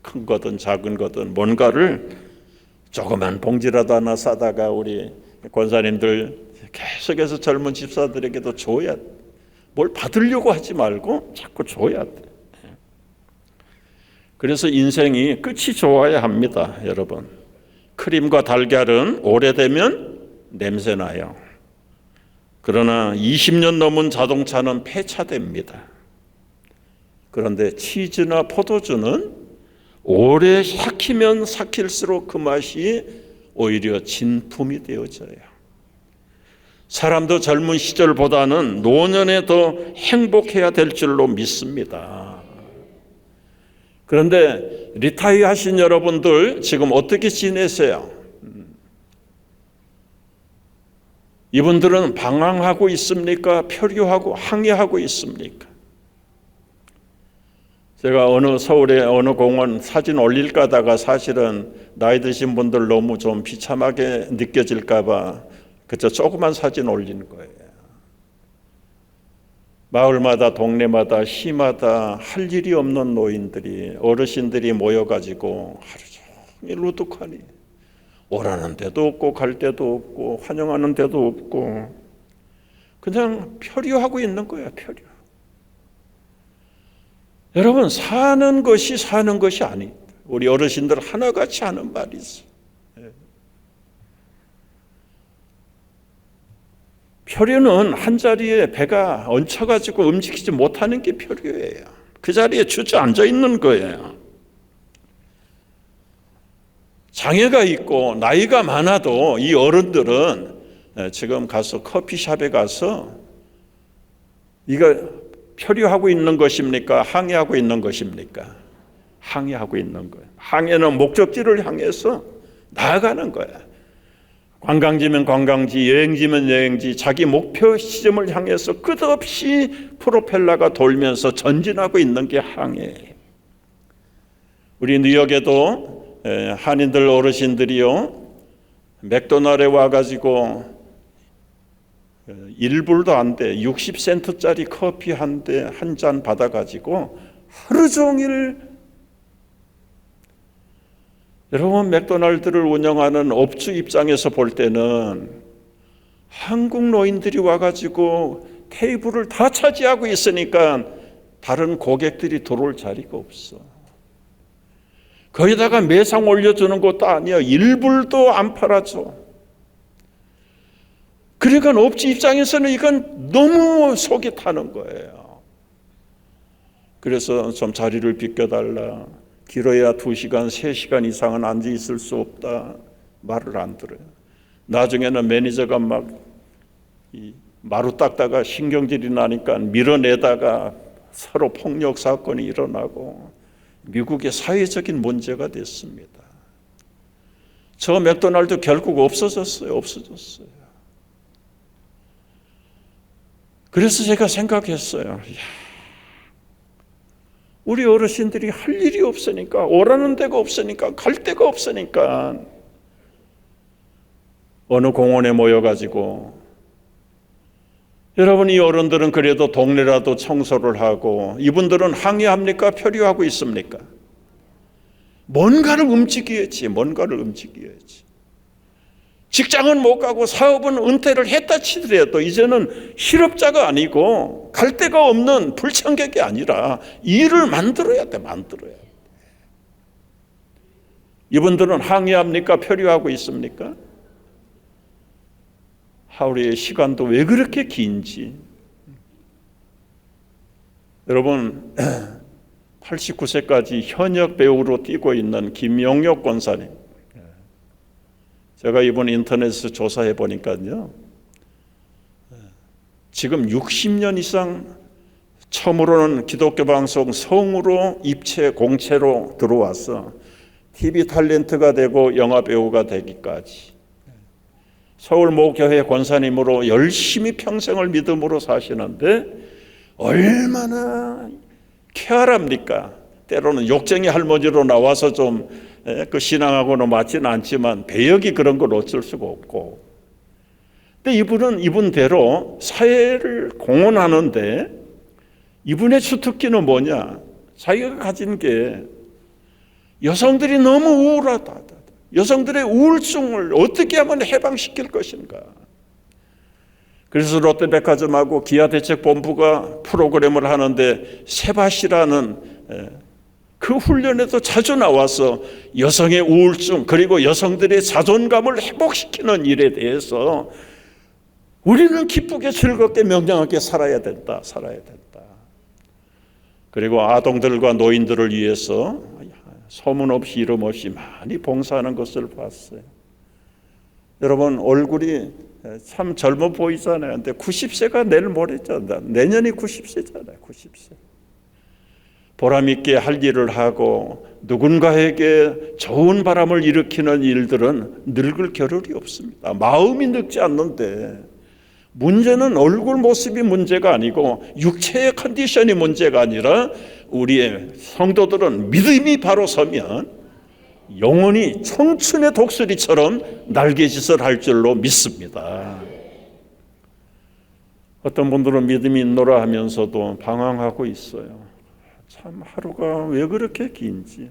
큰 거든 작은 거든 뭔가를 조그만 봉지라도 하나 싸다가 우리 권사님들 계속해서 젊은 집사들에게도 줘야 돼. 뭘 받으려고 하지 말고 자꾸 줘야 돼. 그래서 인생이 끝이 좋아야 합니다, 여러분. 크림과 달걀은 오래되면 냄새나요. 그러나 20년 넘은 자동차는 폐차됩니다. 그런데 치즈나 포도주는 오래 삭히면 삭힐수록 그 맛이 오히려 진품이 되어져요. 사람도 젊은 시절보다는 노년에 더 행복해야 될 줄로 믿습니다. 그런데 리타이어 하신 여러분들 지금 어떻게 지내세요? 이분들은 방황하고 있습니까? 표류하고 항해하고 있습니까? 제가 서울의 어느 공원 사진 올릴까 하다가 사실은 나이 드신 분들 너무 좀 비참하게 느껴질까 봐 그저 조그만 사진 올리는 거예요. 마을마다 동네마다 시마다 할 일이 없는 노인들이 어르신들이 모여가지고 하루 종일 우두커니 오라는 데도 없고 갈 데도 없고 환영하는 데도 없고 그냥 표류하고 있는 거예요. 표류. 여러분 사는 것이 아니. 우리 어르신들 하나같이 하는 말이 있어요. 표류는 한 자리에 배가 얹혀가지고 움직이지 못하는 게 표류예요. 그 자리에 주저앉아 있는 거예요. 장애가 있고 나이가 많아도 이 어른들은 지금 가서 커피숍에 가서 이거 표류하고 있는 것입니까? 항해하고 있는 것입니까? 항해하고 있는 거예요. 항해는 목적지를 향해서 나아가는 거예요. 관광지면 관광지, 여행지면 여행지, 자기 목표 시점을 향해서 끝없이 프로펠러가 돌면서 전진하고 있는 게 항해예요. 우리 뉴욕에도 한인들 어르신들이요, 맥도날드에 와가지고 1불도 안 돼, 60센트짜리 커피 한 잔 받아가지고 하루 종일, 여러분 맥도날드를 운영하는 업주 입장에서 볼 때는 한국 노인들이 와가지고 테이블을 다 차지하고 있으니까 다른 고객들이 들어올 자리가 없어. 거기다가 매상 올려주는 것도 아니야. 1불도 안 팔아줘. 그러니까 업주 입장에서는 이건 너무 속이 타는 거예요. 그래서 좀 자리를 비켜달라. 길어야 2시간, 3시간 이상은 앉아 있을 수 없다. 말을 안 들어요. 나중에는 매니저가 막 마루 닦다가 신경질이 나니까 밀어내다가 서로 폭력 사건이 일어나고 미국의 사회적인 문제가 됐습니다. 저 맥도날드 결국 없어졌어요. 그래서 제가 생각했어요. 우리 어르신들이 할 일이 없으니까, 오라는 데가 없으니까, 갈 데가 없으니까 어느 공원에 모여가지고, 여러분 이 어른들은 그래도 동네라도 청소를 하고, 이분들은 항의합니까? 표류하고 있습니까? 뭔가를 움직여야지. 직장은 못 가고 사업은 은퇴를 했다 치더라도 이제는 실업자가 아니고 갈 데가 없는 불청객이 아니라 일을 만들어야 돼. 이분들은 항의합니까? 표류하고 있습니까? 하루의 시간도 왜 그렇게 긴지. 여러분 89세까지 현역 배우로 뛰고 있는 김용혁 권사님, 제가 이번 인터넷에서 조사해 보니까요, 지금 60년 이상 처음으로는 기독교 방송 성우로 입체 공채로 들어와서 TV 탤런트가 되고 영화 배우가 되기까지 서울 모교회 권사님으로 열심히 평생을 믿음으로 사시는데 얼마나 쾌활합니까? 때로는 욕쟁이 할머니로 나와서 좀 그 신앙하고는 맞지는 않지만 배역이 그런 걸 어쩔 수가 없고, 근데 이분은 이분대로 사회를 공헌하는데 이분의 주특기는 뭐냐? 자기가 가진 게 여성들이 너무 우울하다. 여성들의 우울증을 어떻게 하면 해방시킬 것인가? 그래서 롯데백화점하고 기아대책본부가 프로그램을 하는데 세바시라는 그 훈련에도 자주 나와서 여성의 우울증 그리고 여성들의 자존감을 회복시키는 일에 대해서 우리는 기쁘게 즐겁게 명령하게 살아야 된다. 그리고 아동들과 노인들을 위해서 소문 없이 이름 없이 많이 봉사하는 것을 봤어요. 여러분 얼굴이 참 젊어 보이잖아요. 근데 90세가 내일 모레잖아요. 내년이 90세잖아요. 90세. 보람 있게 할 일을 하고 누군가에게 좋은 바람을 일으키는 일들은 늙을 겨를이 없습니다. 마음이 늙지 않는데 문제는 얼굴 모습이 문제가 아니고 육체의 컨디션이 문제가 아니라 우리의 성도들은 믿음이 바로 서면 영원히 청춘의 독수리처럼 날개짓을 할 줄로 믿습니다. 어떤 분들은 믿음이 있노라 하면서도 방황하고 있어요. 참 하루가 왜 그렇게 긴지,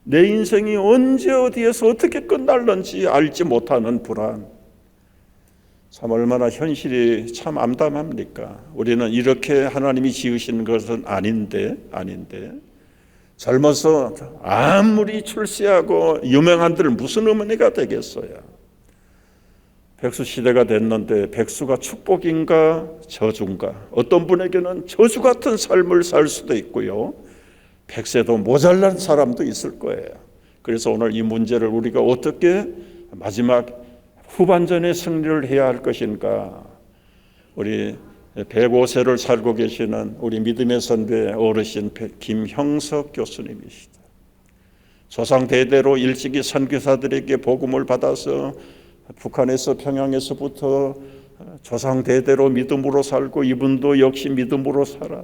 내 인생이 언제 어디에서 어떻게 끝날는지 알지 못하는 불안, 참 얼마나 현실이 참 암담합니까? 우리는 이렇게 하나님이 지으신 것은 아닌데 젊어서 아무리 출세하고 유명한들 무슨 의미가 되겠어요? 백수시대가 됐는데 백수가 축복인가 저주인가? 어떤 분에게는 저주 같은 삶을 살 수도 있고요, 백세도 모자란 사람도 있을 거예요. 그래서 오늘 이 문제를 우리가 어떻게 마지막 후반전의 승리를 해야 할 것인가? 우리 105세를 살고 계시는 우리 믿음의 선배 어르신 김형석 교수님이시죠. 조상 대대로 일찍이 선교사들에게 복음을 받아서 북한에서 평양에서부터 조상 대대로 믿음으로 살고 이분도 역시 믿음으로 살아.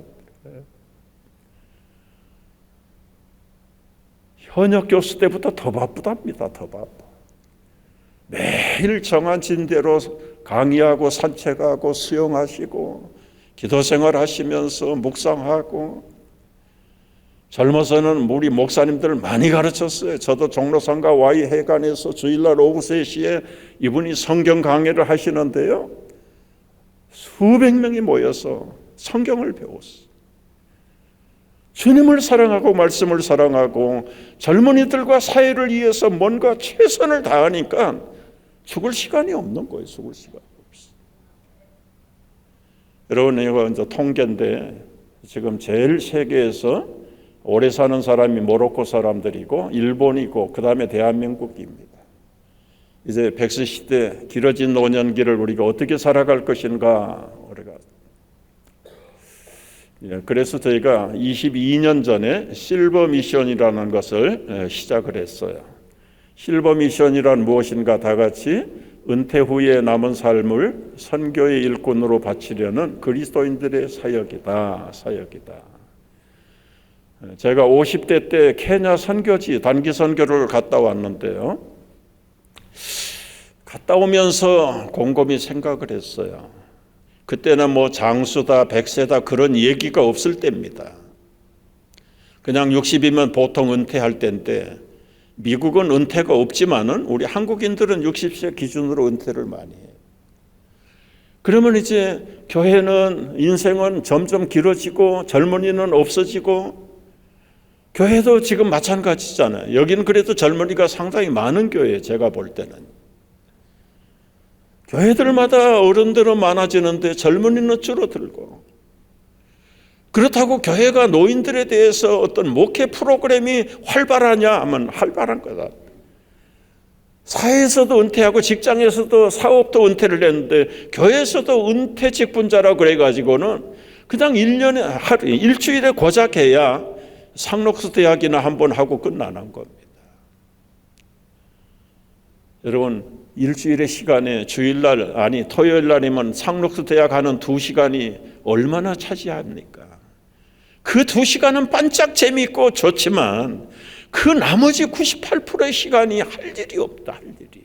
현역 교수 때보다 더 바쁘답니다. 더 바빠. 매일 정한 진대로 강의하고 산책하고 수영하시고 기도생활 하시면서 묵상하고, 젊어서는 우리 목사님들을 많이 가르쳤어요. 저도 종로상가 Y 해관에서 주일날 오후 3시에 이분이 성경 강의를 하시는데요, 수백 명이 모여서 성경을 배웠어요. 주님을 사랑하고 말씀을 사랑하고 젊은이들과 사회를 위해서 뭔가 최선을 다하니까 죽을 시간이 없는 거예요. 죽을 시간이 없어요. 여러분, 이거 이제 통계인데 지금 제일 세계에서 오래 사는 사람이 모로코 사람들이고 일본이고 그 다음에 대한민국입니다. 이제 100세 시대 길어진 노년기를 우리가 어떻게 살아갈 것인가. 그래서 저희가 22년 전에 실버 미션이라는 것을 시작을 했어요. 실버 미션이란 무엇인가, 다 같이 은퇴 후에 남은 삶을 선교의 일꾼으로 바치려는 그리스도인들의 사역이다. 제가 50대 때 케냐 선교지 단기 선교를 갔다 왔는데요, 갔다 오면서 곰곰이 생각을 했어요. 그때는 뭐 장수다 백세다 그런 얘기가 없을 때입니다. 그냥 60이면 보통 은퇴할 때인데, 미국은 은퇴가 없지만은 우리 한국인들은 60세 기준으로 은퇴를 많이 해요. 그러면 이제 교회는, 인생은 점점 길어지고 젊은이는 없어지고, 교회도 지금 마찬가지잖아요. 여기는 그래도 젊은이가 상당히 많은 교회예요. 제가 볼 때는 교회들마다 어른들은 많아지는데 젊은이는 줄어들고, 그렇다고 교회가 노인들에 대해서 어떤 목회 프로그램이 활발하냐 하면 활발한 거다. 사회에서도 은퇴하고 직장에서도 사업도 은퇴를 했는데 교회에서도 은퇴 직분자라고 그래가지고는 그냥 1년에 일주일에 고작 해야 상록수 대학이나 한번 하고 끝나는 겁니다. 여러분, 일주일의 시간에 주일날 아니 토요일날이면 상록수 대학 하는 2시간이 얼마나 차지합니까? 그 2시간은 반짝 재미있고 좋지만 그 나머지 98%의 시간이 할 일이 없다. 할 일이.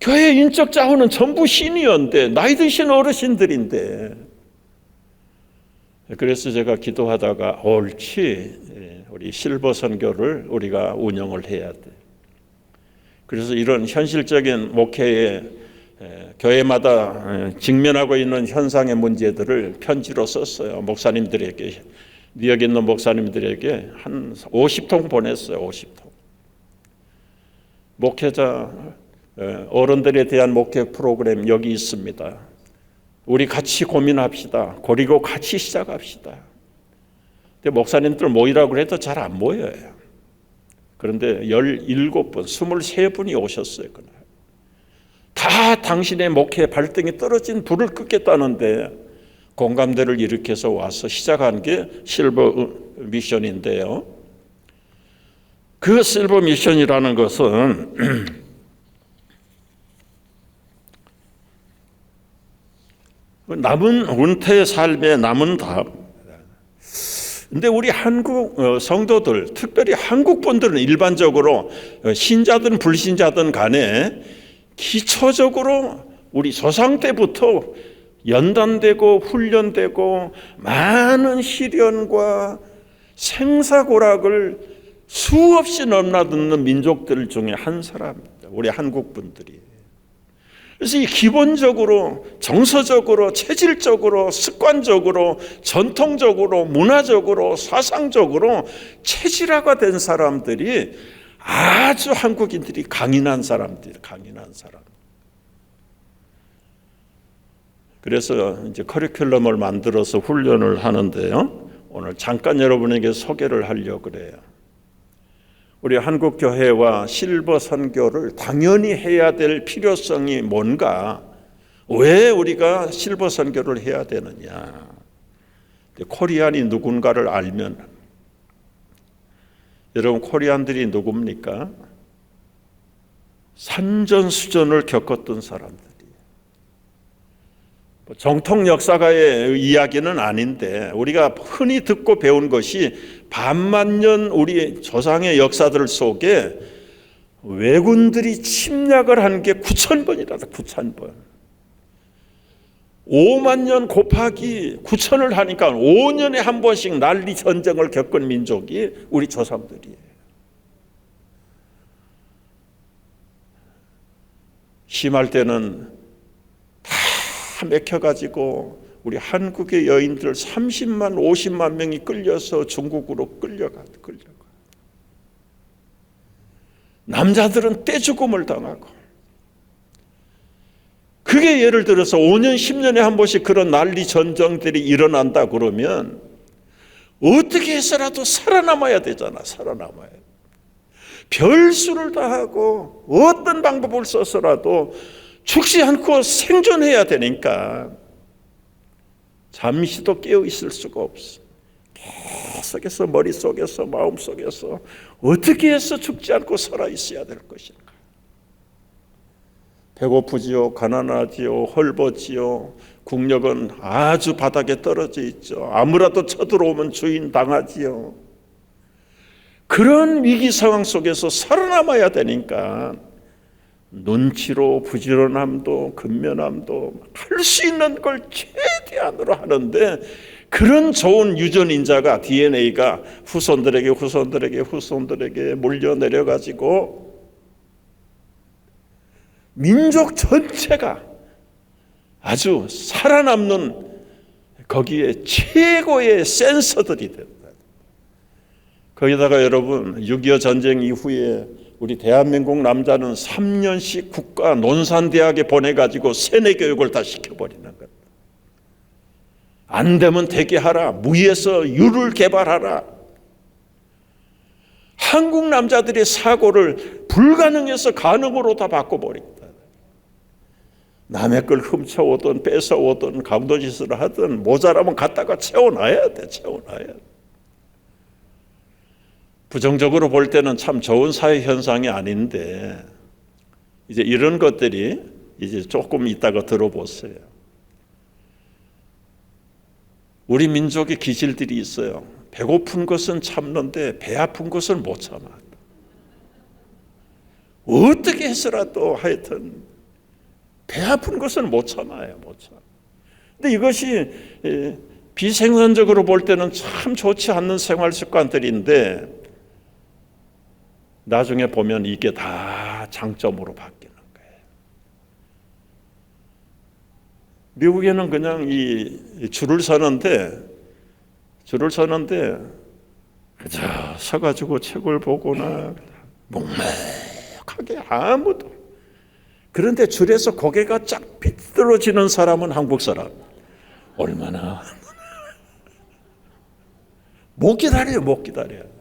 교회 인적 자원은 전부 시니어인데, 나이 드신 어르신들인데. 그래서 제가 기도하다가 옳지, 우리 실버 선교를 우리가 운영을 해야 돼. 그래서 이런 현실적인 목회에 교회마다 직면하고 있는 현상의 문제들을 편지로 썼어요. 목사님들에게, 뉴욕에 있는 목사님들에게 한 50통 보냈어요. 50통. 목회자, 어른들에 대한 목회 프로그램 여기 있습니다. 우리 같이 고민합시다. 그리고 같이 시작합시다. 근데 목사님들 모이라고 해도 잘 안 모여요. 그런데 17번, 23분이 오셨어요. 그날. 다 당신의 목회 발등에 떨어진 불을 끄겠다는데 공감대를 일으켜서 와서 시작한 게 실버 미션인데요. 그 실버 미션이라는 것은 남은 은퇴 삶의 남은 답. 근데 우리 한국 성도들, 특별히 한국 분들은 일반적으로 신자든 불신자든 간에 기초적으로 우리 조상 때부터 연단되고 훈련되고 많은 시련과 생사고락을 수없이 넘나드는 민족들 중에 한 사람입니다. 우리 한국 분들이. 그래서 이 기본적으로 정서적으로 체질적으로 습관적으로 전통적으로 문화적으로 사상적으로 체질화가 된 사람들이 아주 한국인들이 강인한 사람들. 그래서 이제 커리큘럼을 만들어서 훈련을 하는데요. 오늘 잠깐 여러분에게 소개를 하려고 그래요. 우리 한국 교회와 실버 선교를 당연히 해야 될 필요성이 뭔가, 왜 우리가 실버 선교를 해야 되느냐. 코리안이 누군가를 알면, 여러분 코리안들이 누굽니까? 산전수전을 겪었던 사람들이, 정통 역사가의 이야기는 아닌데 우리가 흔히 듣고 배운 것이 반만년 우리 조상의 역사들 속에 왜군들이 침략을 한 게 9,000번이라다. 9,000번. 5만 년 곱하기 9,000을 하니까 5년에 한 번씩 난리 전쟁을 겪은 민족이 우리 조상들이에요. 심할 때는 다 맥혀가지고 우리 한국의 여인들 30만 50만 명이 끌려서 중국으로 끌려가. 남자들은 떼죽음을 당하고. 그게 예를 들어서 5년 10년에 한 번씩 그런 난리 전쟁들이 일어난다 그러면 어떻게 해서라도 살아남아야 되잖아. 살아남아야 돼. 별수를 다 하고 어떤 방법을 써서라도 죽지 않고 생존해야 되니까 잠시도 깨어 있을 수가 없어. 계속해서 머릿속에서 마음속에서 어떻게 해서 죽지 않고 살아 있어야 될 것인가. 배고프지요, 가난하지요, 헐벗지요, 국력은 아주 바닥에 떨어져 있죠. 아무라도 쳐들어오면 주인 당하지요. 그런 위기 상황 속에서 살아남아야 되니까 눈치로 부지런함도 근면함도 할 수 있는 걸 최대한으로 하는데, 그런 좋은 유전인자가 DNA가 후손들에게 물려 내려가지고 민족 전체가 아주 살아남는 거기에 최고의 센서들이 된다. 거기다가 여러분 6.25 전쟁 이후에 우리 대한민국 남자는 3년씩 국가 논산대학에 보내가지고 세뇌교육을 다 시켜버리는 겁니다. 안 되면 대기하라, 무에서 유를 개발하라. 한국 남자들의 사고를 불가능해서 가능으로 다 바꿔버립니다. 남의 걸 훔쳐오든 뺏어오든 강도짓을 하든 모자라면 갖다가 채워놔야 돼. 부정적으로 볼 때는 참 좋은 사회 현상이 아닌데, 이제 이런 것들이 이제 조금 이따가 들어보세요. 우리 민족의 기질들이 있어요. 배고픈 것은 참는데 배 아픈 것은 못 참아. 어떻게 해서라도 하여튼 배 아픈 것은 못 참아요. 근데 이것이 비생산적으로 볼 때는 참 좋지 않는 생활 습관들인데, 나중에 보면 이게 다 장점으로 바뀌는 거예요. 미국에는 그냥 이 줄을 서는데 그저 서가지고 책을 보거나 묵묵하게 아무도. 그런데 줄에서 고개가 쫙 비뚤어지는 사람은 한국 사람. 얼마나 못 기다려요.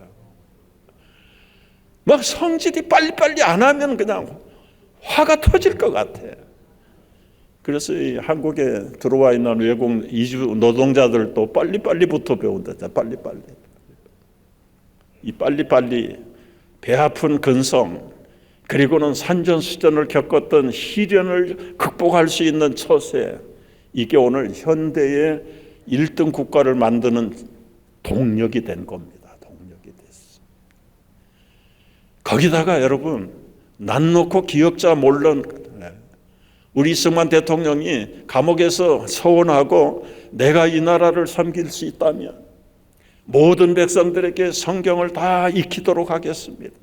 막 성질이 빨리빨리 안 하면 그냥 화가 터질 것 같아. 그래서 이 한국에 들어와 있는 외국 이주 노동자들도 빨리빨리부터 배운다. 빨리빨리. 이 빨리빨리 배 아픈 근성, 그리고는 산전수전을 겪었던 시련을 극복할 수 있는 처세, 이게 오늘 현대의 1등 국가를 만드는 동력이 된 겁니다. 거기다가 여러분, 난 놓고 기억자 몰론, 우리 이승만 대통령이 감옥에서 서원하고 내가 이 나라를 섬길 수 있다면 모든 백성들에게 성경을 다 익히도록 하겠습니다.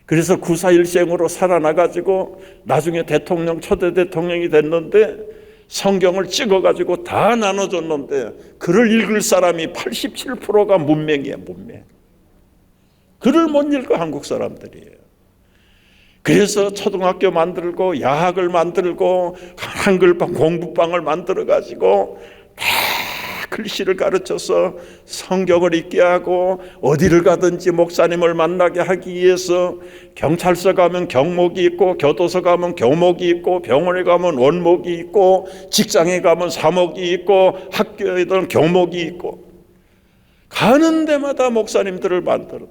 그래서 9.4일생으로 살아나가지고 나중에 초대 대통령이 됐는데 성경을 찍어가지고 다 나눠줬는데 글을 읽을 사람이 87%가 문맹이에요. 문맹. 글을 못 읽어 한국 사람들이에요. 그래서 초등학교 만들고 야학을 만들고 한글방 공부방을 만들어가지고 다 글씨를 가르쳐서 성경을 읽게 하고, 어디를 가든지 목사님을 만나게 하기 위해서 경찰서 가면 경목이 있고, 교도소 가면 교목이 있고, 병원에 가면 원목이 있고, 직장에 가면 사목이 있고, 학교에는 교목이 있고, 가는 데마다 목사님들을 만들어.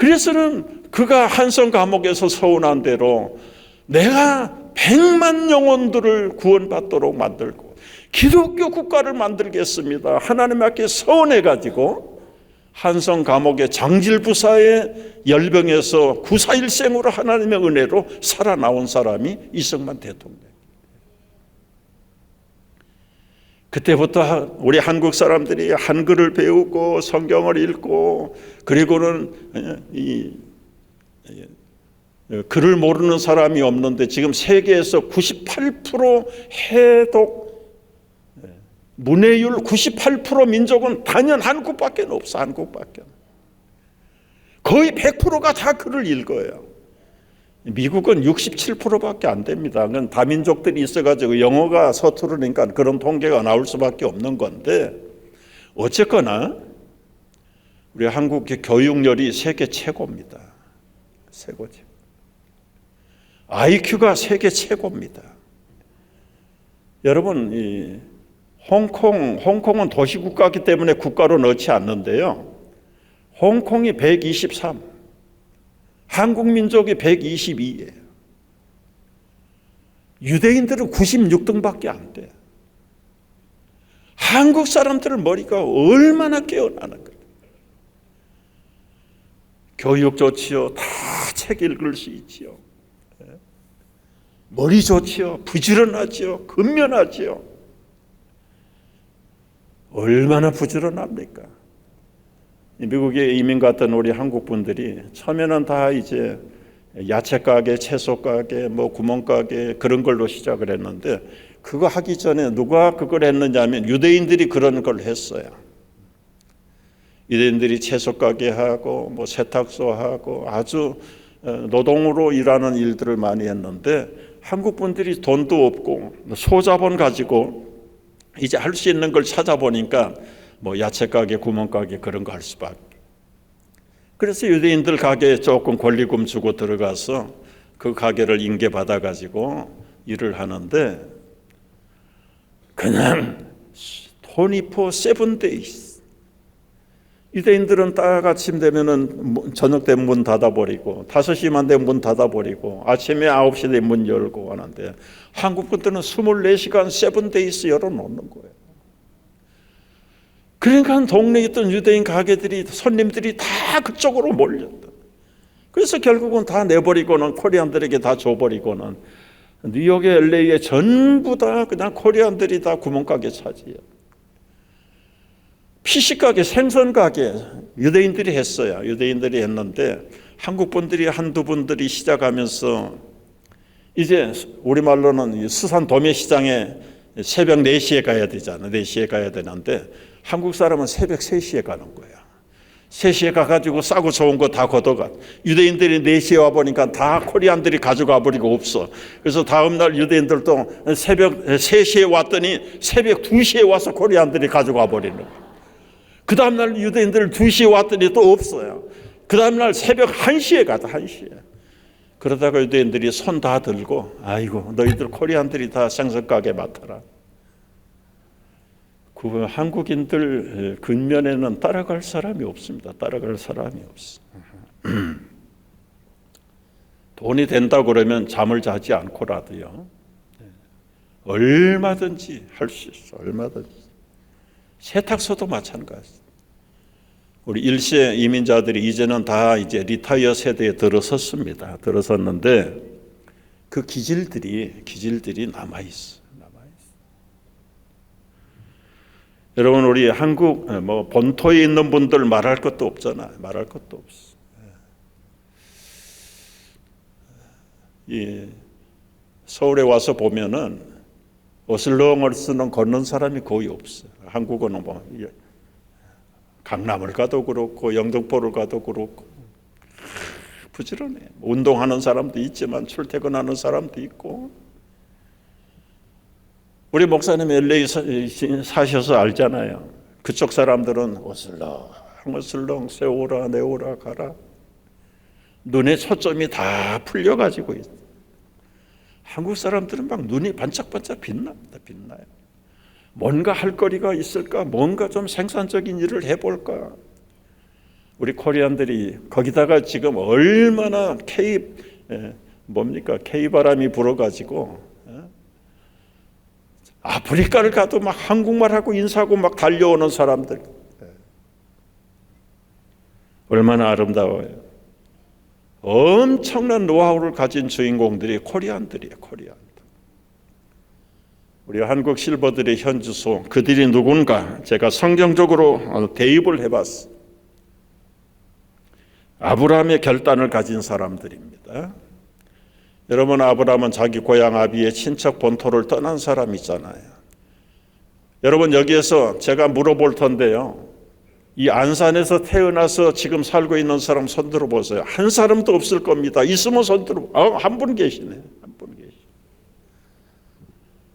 그래서는 그가 한성 감옥에서 서운한 대로 내가 100만 영혼들을 구원받도록 만들고 기독교 국가를 만들겠습니다. 하나님 앞에 서운해가지고 한성 감옥의 장질부사의 열병에서 구사일생으로 하나님의 은혜로 살아나온 사람이 이승만 대통령. 그때부터 우리 한국 사람들이 한글을 배우고 성경을 읽고, 그리고는 글을 모르는 사람이 없는데 지금 세계에서 98% 해독, 문해율 98% 민족은 단연 한국밖에 없어. 한국밖에. 거의 100%가 다 글을 읽어요. 미국은 67%밖에 안 됩니다. 그건 다민족들이 있어가지고 영어가 서투르니까 그런 통계가 나올 수밖에 없는 건데, 어쨌거나 우리 한국의 교육열이 세계 최고입니다. 최고죠. IQ가 세계 최고입니다. 여러분, 홍콩은 도시국가이기 때문에 국가로 넣지 않는데요. 홍콩이 123, 한국 민족이 122예요. 유대인들은 96등밖에 안 돼요. 한국 사람들의 머리가 얼마나 깨어나는 거예요. 교육 좋지요. 다 책 읽을 수 있지요. 머리 좋지요. 부지런하지요. 근면하지요. 얼마나 부지런합니까? 미국에 이민 갔던 우리 한국 분들이 처음에는 다 이제 야채 가게, 채소 가게, 뭐 구멍가게 그런 걸로 시작을 했는데, 그거 하기 전에 누가 그걸 했느냐면 유대인들이 그런 걸 했어요. 유대인들이 채소 가게 하고 뭐 세탁소 하고 아주 노동으로 일하는 일들을 많이 했는데, 한국 분들이 돈도 없고 소자본 가지고 이제 할 수 있는 걸 찾아보니까 뭐 야채 가게, 구멍 가게 그런 거 할 수밖에. 그래서 유대인들 가게에 조금 권리금 주고 들어가서 그 가게를 인계받아 가지고 일을 하는데, 그냥 24/7 유대인들은 딱 아침 되면은 저녁 되면 문 닫아버리고, 5시만 되면 문 닫아버리고, 아침에 9시 되면 문 열고 하는데, 한국 분들은 24시간 7days 열어놓는 거예요. 그러니까 동네에 있던 유대인 가게들이, 손님들이 다 그쪽으로 몰렸다. 그래서 결국은 다 내버리고는 코리안들에게 다 줘버리고는 뉴욕에 LA에 전부 다 그냥 코리안들이 다 구멍가게 차지해요. 피식가게, 생선가게 유대인들이 했어요. 유대인들이 했는데 한국 분들이 한두 분들이 시작하면서 이제 우리말로는 수산 도매시장에 새벽 4시에 가야 되잖아요. 4시에 가야 되는데 한국 사람은 새벽 3시에 가는 거예요. 3시에 가가지고 싸고 좋은 거 다 걷어가. 유대인들이 4시에 와보니까 다 코리안들이 가져가 버리고 없어. 그래서 다음날 유대인들도 새벽 3시에 왔더니 새벽 2시에 와서 코리안들이 가져가 버리는 거예요. 그 다음날 유대인들 2시에 왔더니 또 없어요. 그 다음날 새벽 1시에 가다 1시에. 그러다가 유대인들이 손 다 들고, 아이고 너희들 코리안들이 다 생선가게 맡아라. 그 한국인들 근면에는 따라갈 사람이 없습니다. 따라갈 사람이 없어. 돈이 된다 그러면 잠을 자지 않고라도요, 얼마든지 할 수 있어. 얼마든지. 세탁소도 마찬가지. 우리 일세 이민자들이 이제는 다 이제 리타이어 세대에 들어섰습니다. 들어섰는데 그 기질들이 남아 있어. 여러분, 우리 한국 뭐 본토에 있는 분들 말할 것도 없잖아요. 말할 것도 없어. 이 서울에 와서 보면은 어슬렁어슬렁 걷는 사람이 거의 없어. 한국은 뭐 강남을 가도 그렇고 영등포를 가도 그렇고 부지런해. 운동하는 사람도 있지만 출퇴근하는 사람도 있고. 우리 목사님 LA 사셔서 알잖아요. 그쪽 사람들은 어슬렁 세오라 내오라 가라. 눈에 초점이 다 풀려가지고 있어. 한국 사람들은 막 눈이 반짝반짝 빛납니다. 빛나요. 뭔가 할 거리가 있을까? 뭔가 좀 생산적인 일을 해볼까? 우리 코리안들이 거기다가 지금 얼마나 K바람이 불어가지고 아프리카를 가도 막 한국말하고 인사하고 막 달려오는 사람들. 얼마나 아름다워요. 엄청난 노하우를 가진 주인공들이 코리안들이에요. 코리안들. 우리 한국 실버들의 현주소, 그들이 누군가 제가 성경적으로 대입을 해봤어요. 아브라함의 결단을 가진 사람들입니다. 여러분, 아브라함은 자기 고향 아비의 친척 본토를 떠난 사람이잖아요. 여러분, 여기에서 제가 물어볼 텐데요, 이 안산에서 태어나서 지금 살고 있는 사람 손 들어보세요. 한 사람도 없을 겁니다. 있으면 손 들어. 한 분 계시네. 한 분 계시.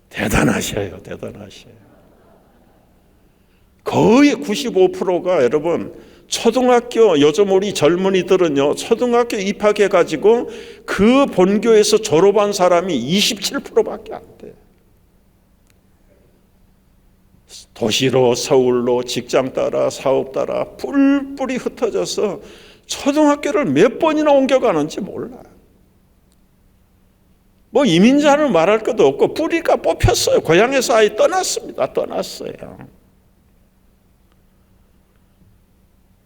대단하셔요. 대단하셔요. 거의 95%가 여러분 초등학교, 요즘 우리 젊은이들은요, 초등학교 입학해가지고 그 본교에서 졸업한 사람이 27%밖에 안 돼요. 도시로, 서울로, 직장 따라, 사업 따라 뿔뿔이 흩어져서 초등학교를 몇 번이나 옮겨가는지 몰라요. 뭐 이민자는 말할 것도 없고 뿌리가 뽑혔어요. 고향에서 아예 떠났습니다. 떠났어요.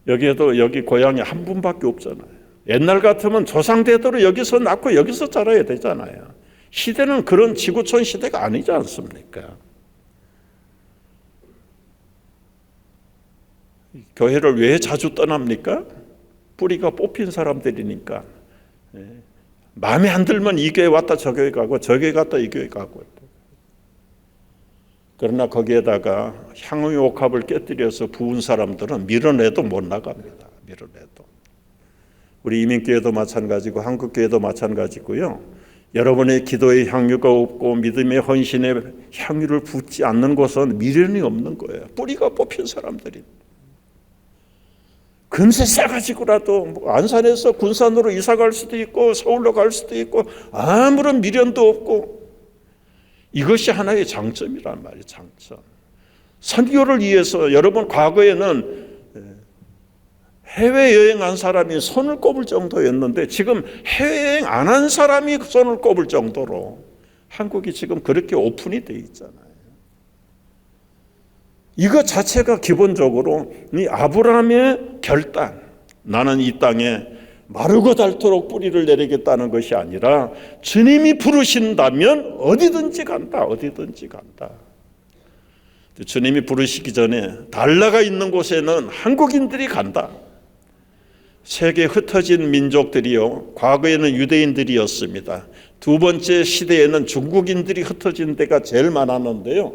여기 고향에 한 분밖에 없잖아요. 옛날 같으면 조상대대로 여기서 낳고 여기서 자라야 되잖아요. 시대는 그런 지구촌 시대가 아니지 않습니까? 교회를 왜 자주 떠납니까? 뿌리가 뽑힌 사람들이니까. 마음에 안 들면 이 교회 왔다 저 교회 가고 저 교회 갔다 이 교회 가고. 그러나 거기에다가 향유 옥합을 깨뜨려서 부은 사람들은 밀어내도 못 나갑니다. 밀어내도. 우리 이민교회도 마찬가지고 한국교회도 마찬가지고요. 여러분의 기도의 향유가 없고 믿음의 헌신에 향유를 붓지 않는 곳은 미련이 없는 거예요. 뿌리가 뽑힌 사람들이. 금세 싸가지고라도 안산에서 군산으로 이사 갈 수도 있고 서울로 갈 수도 있고 아무런 미련도 없고, 이것이 하나의 장점이란 말이에요. 장점. 선교를 위해서 여러분, 과거에는 해외여행한 사람이 손을 꼽을 정도였는데 지금 해외여행 안 한 사람이 손을 꼽을 정도로 한국이 지금 그렇게 오픈이 돼 있잖아요. 이거 자체가 기본적으로 이 아브라함의 결단, 나는 이 땅에 마르고 닳도록 뿌리를 내리겠다는 것이 아니라 주님이 부르신다면 어디든지 간다. 어디든지 간다. 주님이 부르시기 전에 달나가 있는 곳에는 한국인들이 간다. 세계 흩어진 민족들이요, 과거에는 유대인들이었습니다. 두 번째 시대에는 중국인들이 흩어진 데가 제일 많았는데요,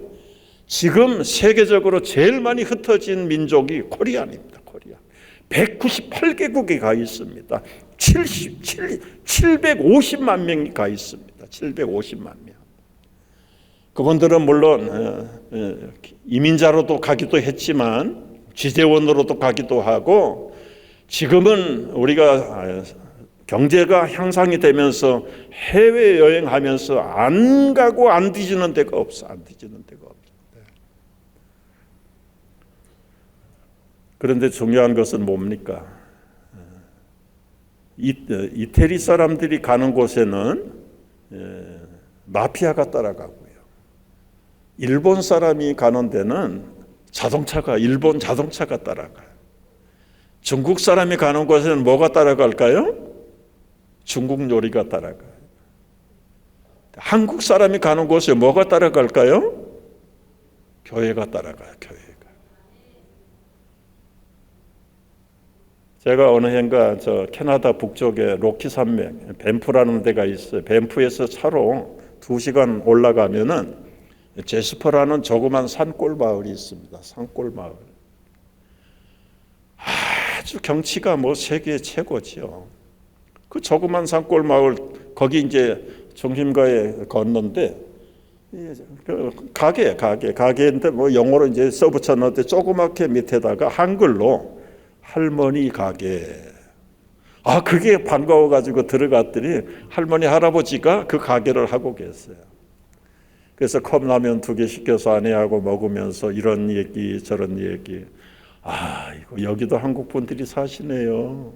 지금 세계적으로 제일 많이 흩어진 민족이 코리안입니다. 코리안. 198개국에 가 있습니다. 750만 명이 가 있습니다. 750만 명. 그분들은 물론 이민자로도 가기도 했지만 지대원으로도 가기도 하고, 지금은 우리가 경제가 향상이 되면서 해외여행하면서 안 가고 안 뒤지는 데가 없어. 안 뒤지는 데가 없어. 그런데 중요한 것은 뭡니까? 이태리 사람들이 가는 곳에는 마피아가 따라가고요. 일본 사람이 가는 데는 일본 자동차가 따라가요. 중국 사람이 가는 곳에는 뭐가 따라갈까요? 중국 요리가 따라가요. 한국 사람이 가는 곳에 뭐가 따라갈까요? 교회가 따라가요. 교회가. 제가 어느 해인가 저 캐나다 북쪽에 로키 산맥 밴프라는 데가 있어요. 밴프에서 차로 2시간 올라가면은 제스퍼라는 조그만 산골 마을이 있습니다. 산골 마을. 아주 경치가 뭐 세계 최고죠. 그 조그만 산골 마을, 거기 이제 중심가에 걷는데 가게인데 뭐 영어로 이제 써붙였는데 조그맣게 밑에다가 한글로 할머니 가게. 그게 반가워가지고 들어갔더니 할머니 할아버지가 그 가게를 하고 계세요. 그래서 컵라면 2개 시켜서 아내하고 먹으면서 이런 얘기 저런 얘기. 이거 여기도 한국 분들이 사시네요.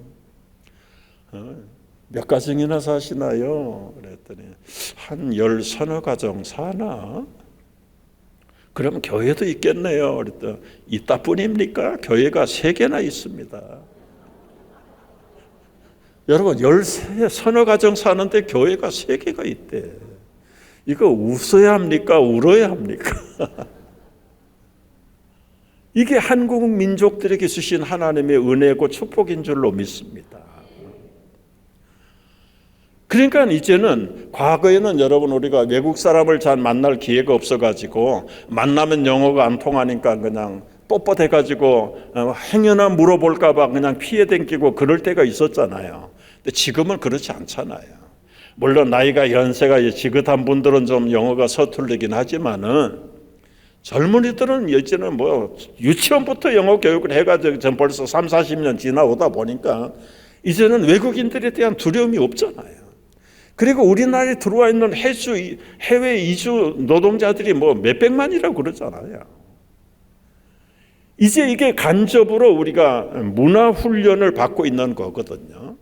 몇 가정이나 사시나요? 그랬더니 한 10서너 가정 사나? 그럼 교회도 있겠네요. 그랬더니 있다뿐입니까? 교회가 3개나 있습니다. 여러분 13서너 가정 사는데 교회가 3개가 있대. 이거 웃어야 합니까? 울어야 합니까? 이게 한국 민족들에게 주신 하나님의 은혜고 축복인 줄로 믿습니다. 그러니까 이제는, 과거에는 여러분 우리가 외국 사람을 잘 만날 기회가 없어가지고 만나면 영어가 안 통하니까 그냥 뻣뻣해가지고 행여나 물어볼까봐 그냥 피해 댕기고 그럴 때가 있었잖아요. 근데 지금은 그렇지 않잖아요. 물론 나이가 연세가 지긋한 분들은 좀 영어가 서툴르긴 하지만은 젊은이들은 이제는 유치원부터 영어 교육을 해가지고 전 벌써 30-40년 지나오다 보니까 이제는 외국인들에 대한 두려움이 없잖아요. 그리고 우리나라에 들어와 있는 해외 이주 노동자들이 몇백만이라고 그러잖아요. 이제 이게 간접으로 우리가 문화훈련을 받고 있는 거거든요.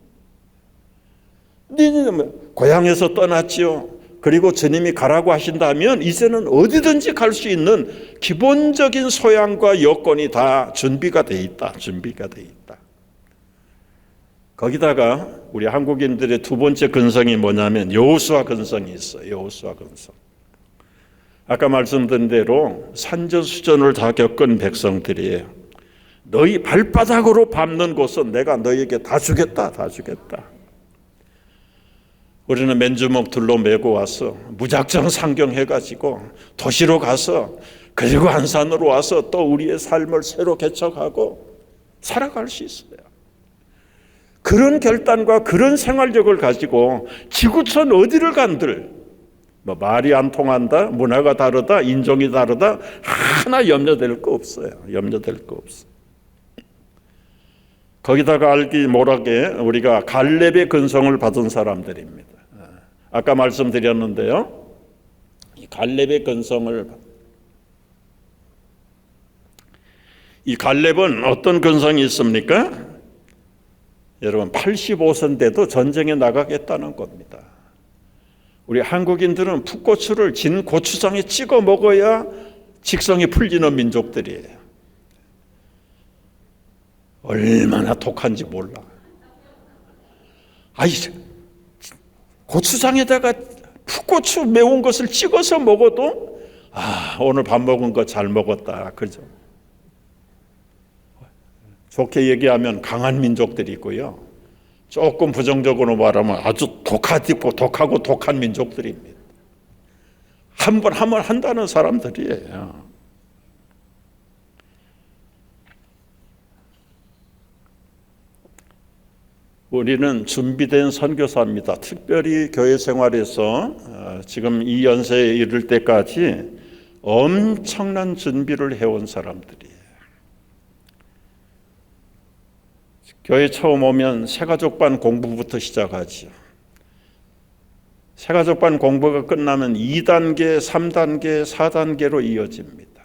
고향에서 떠났지요. 그리고 주님이 가라고 하신다면 이제는 어디든지 갈 수 있는 기본적인 소양과 여건이 다 준비가 돼 있다. 거기다가 우리 한국인들의 두 번째 근성이 뭐냐면 여호수아 근성이 있어요. 여호수아 근성. 아까 말씀드린 대로 산전수전을 다 겪은 백성들이에요. 너희 발바닥으로 밟는 곳은 내가 너희에게 다 주겠다. 우리는 맨주먹 둘로 메고 와서 무작정 상경해가지고 도시로 가서, 그리고 안산으로 와서 또 우리의 삶을 새로 개척하고 살아갈 수 있어요. 그런 결단과 그런 생활력을 가지고 지구촌 어디를 간들 말이 안 통한다, 문화가 다르다, 인종이 다르다, 하나 염려될 거 없어요. 거기다가 알기 모르게 우리가 갈렙의 근성을 받은 사람들입니다. 아까 말씀드렸는데요, 이 갈렙은 어떤 근성이 있습니까? 여러분 85세인데도 전쟁에 나가겠다는 겁니다. 우리 한국인들은 풋고추를 진 고추장에 찍어 먹어야 직성이 풀리는 민족들이에요. 얼마나 독한지 몰라. 고추장에다가 풋고추 매운 것을 찍어서 먹어도 오늘 밥 먹은 거 잘 먹었다, 그죠? 좋게 얘기하면 강한 민족들이 있고요, 조금 부정적으로 말하면 아주 독하고 독한 민족들입니다. 한 번 하면 한다는 사람들이에요. 우리는 준비된 선교사입니다. 특별히 교회 생활에서 지금 이 연세에 이를 때까지 엄청난 준비를 해온 사람들이에요. 교회 처음 오면 새가족반 공부부터 시작하죠. 새가족반 공부가 끝나면 2단계, 3단계, 4단계로 이어집니다.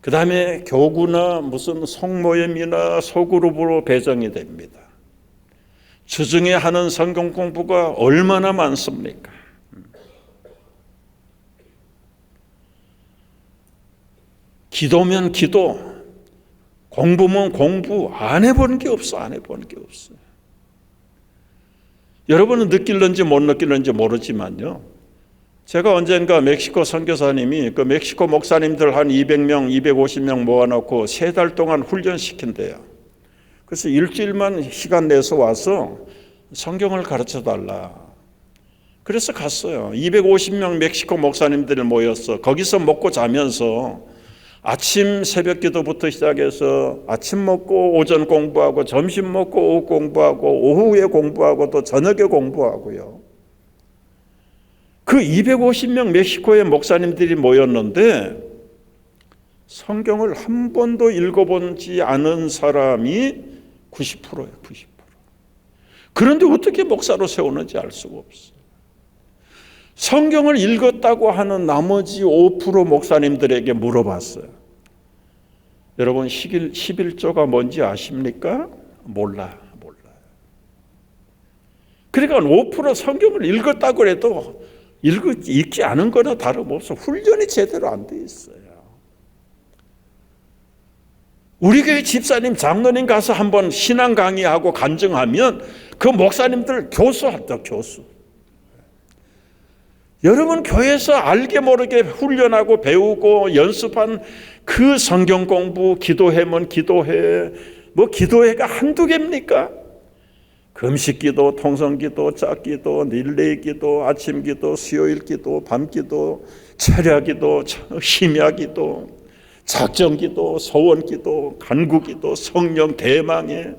그 다음에 교구나 무슨 성모임이나 소그룹으로 배정이 됩니다. 주중에 하는 성경 공부가 얼마나 많습니까? 기도면 기도, 공부면 공부, 안 해보는 게 없어. 여러분은 느낄는지 못 느낄는지 모르지만요, 제가 언젠가 멕시코 선교사님이 그 멕시코 목사님들 한 200명, 250명 모아놓고 3달 동안 훈련시킨대요. 그래서 일주일만 시간 내서 와서 성경을 가르쳐달라. 그래서 갔어요. 250명 멕시코 목사님들이 모였어. 거기서 먹고 자면서 아침 새벽 기도부터 시작해서 아침 먹고 오전 공부하고, 점심 먹고 오후 공부하고, 오후에 공부하고, 또 저녁에 공부하고요. 그 250명 멕시코의 목사님들이 모였는데 성경을 한 번도 읽어본지 않은 사람이 90%예요. 90%. 그런데 어떻게 목사로 세우는지 알 수가 없어요. 성경을 읽었다고 하는 나머지 5% 목사님들에게 물어봤어요. 여러분 11조가 뭔지 아십니까? 몰라요. 그러니까 5% 성경을 읽었다고 해도 읽지 않은 거나 다름없어. 훈련이 제대로 안 돼 있어요. 우리 교회 집사님, 장로님 가서 한번 신앙 강의하고 간증하면 그 목사님들 교수한다, 교수. 여러분 교회에서 알게 모르게 훈련하고 배우고 연습한 그 성경 공부, 기도회면 기도회, 기도회가 한두 개입니까? 금식기도, 통성기도, 짝기도, 릴레이기도, 아침기도, 수요일기도, 밤기도, 철야기도, 심야기도, 작정기도, 소원기도, 간구기도, 성령 대망회,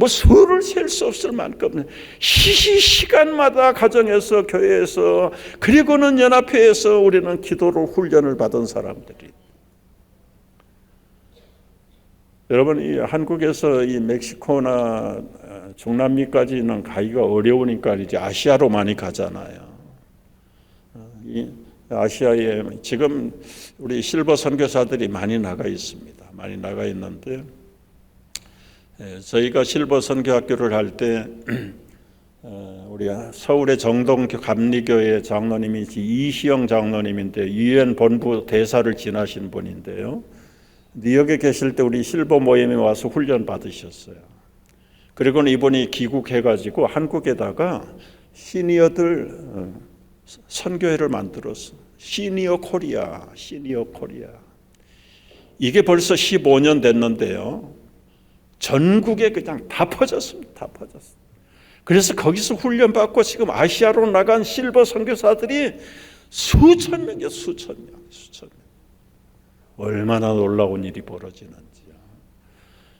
수를 셀 수 없을 만큼 시간마다 가정에서, 교회에서, 그리고는 연합회에서 우리는 기도로 훈련을 받은 사람들이. 여러분, 이 한국에서 이 멕시코나 중남미까지는 가기가 어려우니까 이제 아시아로 많이 가잖아요. 이 아시아에 지금 우리 실버 선교사들이 많이 나가 있습니다. 많이 나가 있는데, 저희가 실버 선교학교를 할 때 우리 서울의 정동 감리교회 장로님이 이시영 장로님인데 유엔 본부 대사를 지나신 분인데요. 뉴욕에 계실 때 우리 실버 모임에 와서 훈련 받으셨어요. 그리고는 이분이 귀국해가지고 한국에다가 시니어들 선교회를 만들었어. 시니어 코리아. 이게 벌써 15년 됐는데요. 전국에 그냥 다 퍼졌습니다. 그래서 거기서 훈련받고 지금 아시아로 나간 실버 선교사들이 수천 명이요. 얼마나 놀라운 일이 벌어지는지요.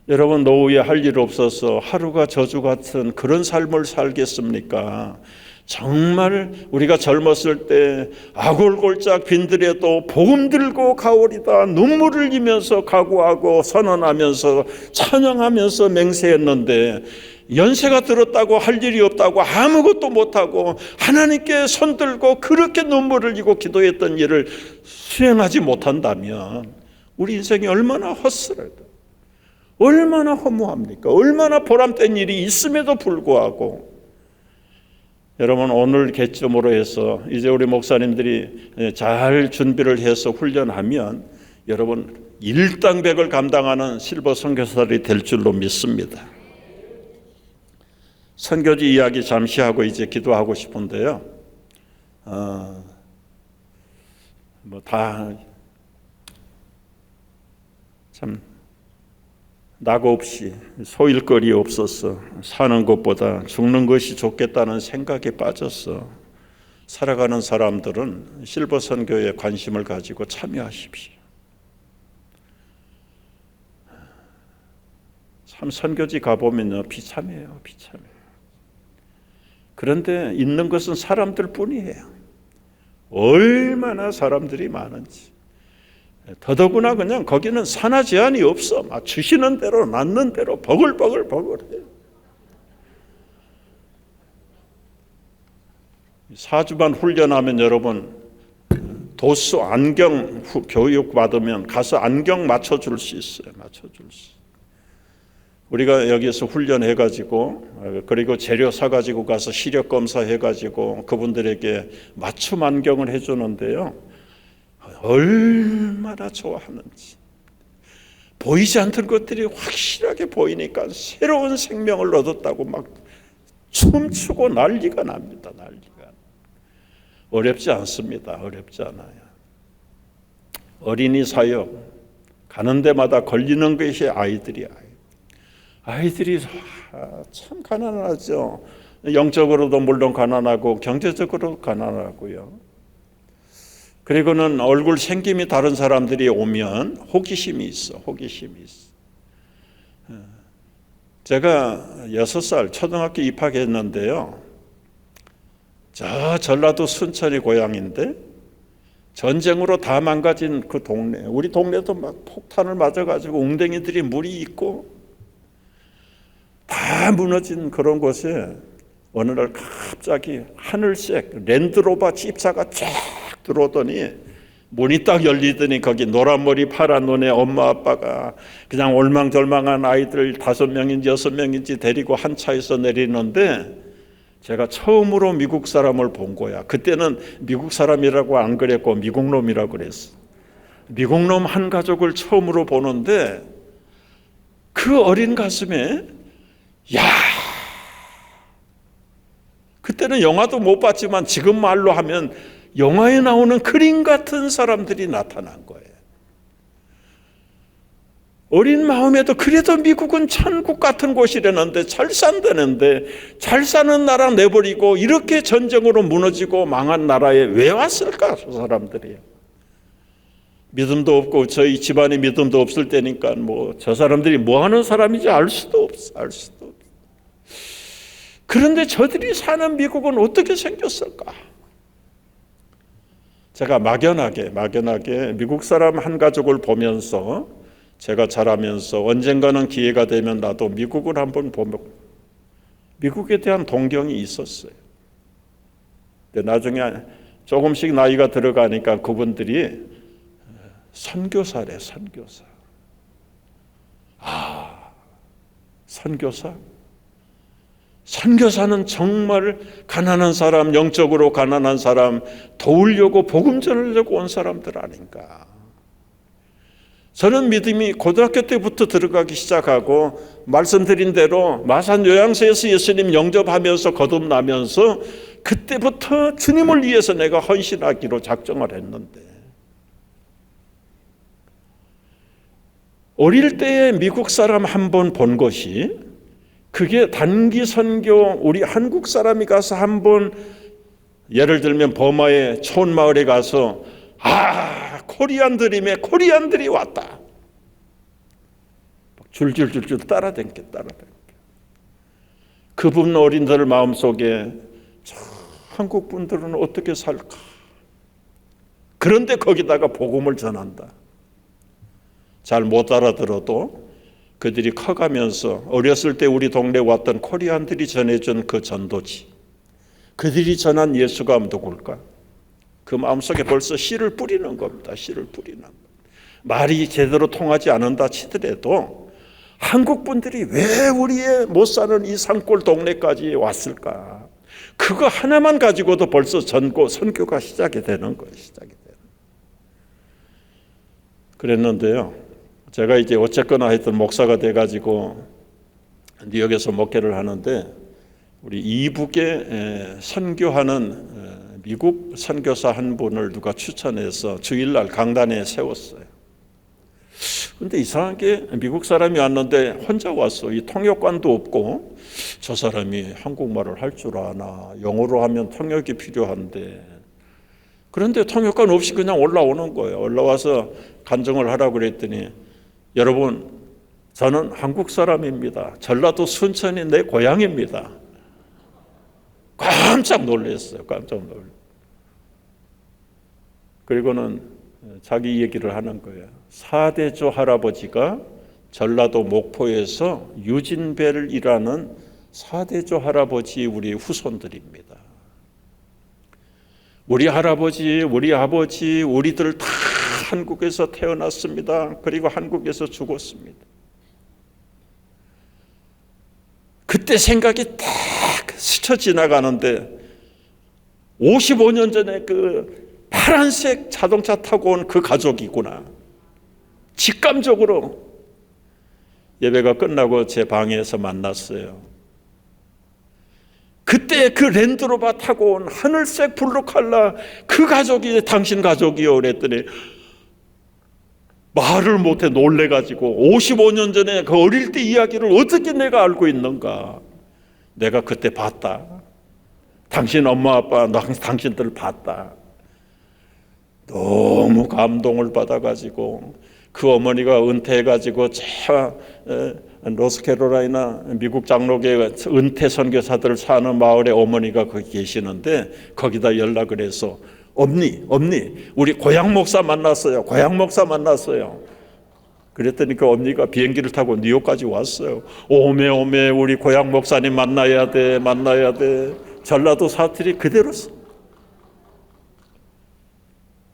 여러분, 노후에 할 일 없어서 하루가 저주 같은 그런 삶을 살겠습니까? 정말 우리가 젊었을 때 아골골짝 빈들에도 복음 들고 가오리다 눈물을 흘리면서 각오하고 선언하면서 찬양하면서 맹세했는데, 연세가 들었다고 할 일이 없다고 아무것도 못하고 하나님께 손들고 그렇게 눈물을 흘리고 기도했던 일을 수행하지 못한다면 우리 인생이 얼마나 헛스러워요. 얼마나 허무합니까? 얼마나 보람된 일이 있음에도 불구하고. 여러분, 오늘 개점으로 해서 이제 우리 목사님들이 잘 준비를 해서 훈련하면 여러분 일당백을 감당하는 실버 선교사들이 될 줄로 믿습니다. 선교지 이야기 잠시 하고 이제 기도하고 싶은데요. 참 낙 없이 소일거리 없어서 사는 것보다 죽는 것이 좋겠다는 생각에 빠져서 살아가는 사람들은 실버 선교에 관심을 가지고 참여하십시오. 참 선교지 가보면요, 비참해요. 그런데 있는 것은 사람들 뿐이에요. 얼마나 사람들이 많은지. 더더구나 그냥 거기는 산하 제한이 없어. 막 주시는 대로 낳는 대로 버글버글해요. 4주만 훈련하면 여러분 도수 안경 교육 받으면 가서 안경 맞춰줄 수 있어요. 우리가 여기서 훈련해가지고 그리고 재료 사가지고 가서 시력 검사해가지고 그분들에게 맞춤 안경을 해주는데요. 얼마나 좋아하는지. 보이지 않던 것들이 확실하게 보이니까 새로운 생명을 얻었다고 막 춤추고 난리가 납니다. 어렵지 않습니다. 어렵지 않아요. 어린이 사역 가는 데마다 걸리는 것이 아이들이 참 가난하죠. 영적으로도 물론 가난하고 경제적으로도 가난하고요. 그리고는 얼굴 생김이 다른 사람들이 오면 호기심이 있어. 제가 6살 초등학교 입학했는데요. 저 전라도 순천이 고향인데 전쟁으로 다 망가진 그 동네, 우리 동네도 막 폭탄을 맞아가지고 웅덩이들이 물이 있고 다 무너진 그런 곳에 어느 날 갑자기 하늘색 랜드로버 집사가 쫙 들어오더니 문이 딱 열리더니 거기 노란 머리 파란 눈의 엄마 아빠가 그냥 올망졸망한 아이들 5명인지 6명인지 데리고 한 차에서 내리는데 제가 처음으로 미국 사람을 본 거야. 그때는 미국 사람이라고 안 그랬고 미국 놈이라고 그랬어. 미국 놈 한 가족을 처음으로 보는데 그 어린 가슴에 야, 그때는 영화도 못 봤지만 지금 말로 하면 영화에 나오는 그림 같은 사람들이 나타난 거예요. 어린 마음에도 그래도 미국은 천국 같은 곳이라는데 잘 산다는데 잘 사는 나라 내버리고 이렇게 전쟁으로 무너지고 망한 나라에 왜 왔을까? 저 사람들이 믿음도 없고 저희 집안에 믿음도 없을 때니까 뭐 저 사람들이 뭐 하는 사람인지 알 수도 없어. 그런데 저들이 사는 미국은 어떻게 생겼을까? 제가 막연하게 미국 사람 한 가족을 보면서 제가 자라면서 언젠가는 기회가 되면 나도 미국을 한번 보면 미국에 대한 동경이 있었어요. 근데 나중에 조금씩 나이가 들어가니까 그분들이 선교사래, 선교사. 선교사? 선교사는 정말 가난한 사람, 영적으로 가난한 사람 도우려고 복음 전하려고 온 사람들 아닌가. 저는 믿음이 고등학교 때부터 들어가기 시작하고 말씀드린 대로 마산 요양소에서 예수님 영접하면서 거듭나면서 그때부터 주님을 위해서 내가 헌신하기로 작정을 했는데 어릴 때에 미국 사람 한 번 본 것이 그게 단기 선교 우리 한국 사람이 가서 한번 예를 들면 버마의 촌마을에 가서 코리안 드림에 코리안들이 왔다. 줄줄줄줄 따라댕겨. 그분 어린들 마음속에 한국 분들은 어떻게 살까? 그런데 거기다가 복음을 전한다. 잘 못 알아들어도 그들이 커가면서 어렸을 때 우리 동네에 왔던 코리안들이 전해준 그 전도지, 그들이 전한 예수가 누굴까? 그 마음속에 벌써 씨를 뿌리는 겁니다. 씨를 뿌리는 것. 말이 제대로 통하지 않는다 치더라도 한국 분들이 왜 우리의 못 사는 이 산골 동네까지 왔을까? 그거 하나만 가지고도 벌써 선교가 시작이 되는 거예요. 그랬는데요. 제가 이제 어쨌거나 하여튼 목사가 돼가지고 뉴욕에서 목회를 하는데 우리 이북에 선교하는 미국 선교사 한 분을 누가 추천해서 주일날 강단에 세웠어요. 근데 이상하게 미국 사람이 왔는데 혼자 왔어. 이 통역관도 없고 저 사람이 한국말을 할 줄 아나, 영어로 하면 통역이 필요한데 그런데 통역관 없이 그냥 올라오는 거예요. 올라와서 간증을 하라고 그랬더니 여러분, 저는 한국 사람입니다. 전라도 순천이 내 고향입니다. 깜짝 놀랐어요. 그리고는 자기 얘기를 하는 거예요. 사대조 할아버지가 전라도 목포에서 유진배를 일하는 사대조 할아버지 우리 후손들입니다. 우리 할아버지, 우리 아버지, 우리들 다 한국에서 태어났습니다. 그리고 한국에서 죽었습니다. 그때 생각이 딱 스쳐 지나가는데 55년 전에 그 파란색 자동차 타고 온 그 가족이구나. 직감적으로 예배가 끝나고 제 방에서 만났어요. 그때 그 랜드로버 타고 온 하늘색 블루칼라 그 가족이 당신 가족이요 그랬더니 말을 못해 놀래가지고 55년 전에 그 어릴 때 이야기를 어떻게 내가 알고 있는가. 내가 그때 봤다. 당신 엄마 아빠 당신들 봤다. 너무 감동을 받아가지고 그 어머니가 은퇴해가지고 노스캐롤라이나 미국 장로교회 은퇴 선교사들 사는 마을에 어머니가 거기 계시는데 거기다 연락을 해서 엄니 우리 고향 목사 만났어요. 그랬더니 그 엄니가 비행기를 타고 뉴욕까지 왔어요. 오메 우리 고향 목사님 만나야 돼. 전라도 사투리 그대로 써.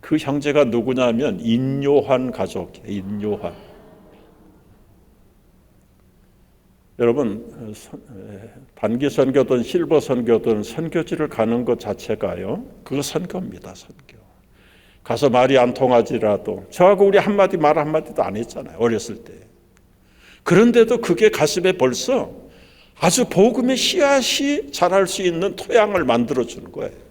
그 형제가 누구냐면 인요한 가족이에요. 인요한. 여러분, 단기 선교든 실버 선교든 선교지를 가는 것 자체가요, 그거 선교입니다. 선교. 가서 말이 안 통하지라도 저하고 우리 한마디 말 한마디도 안 했잖아요, 어렸을 때. 그런데도 그게 가슴에 벌써 아주 복음의 씨앗이 자랄 수 있는 토양을 만들어주는 거예요.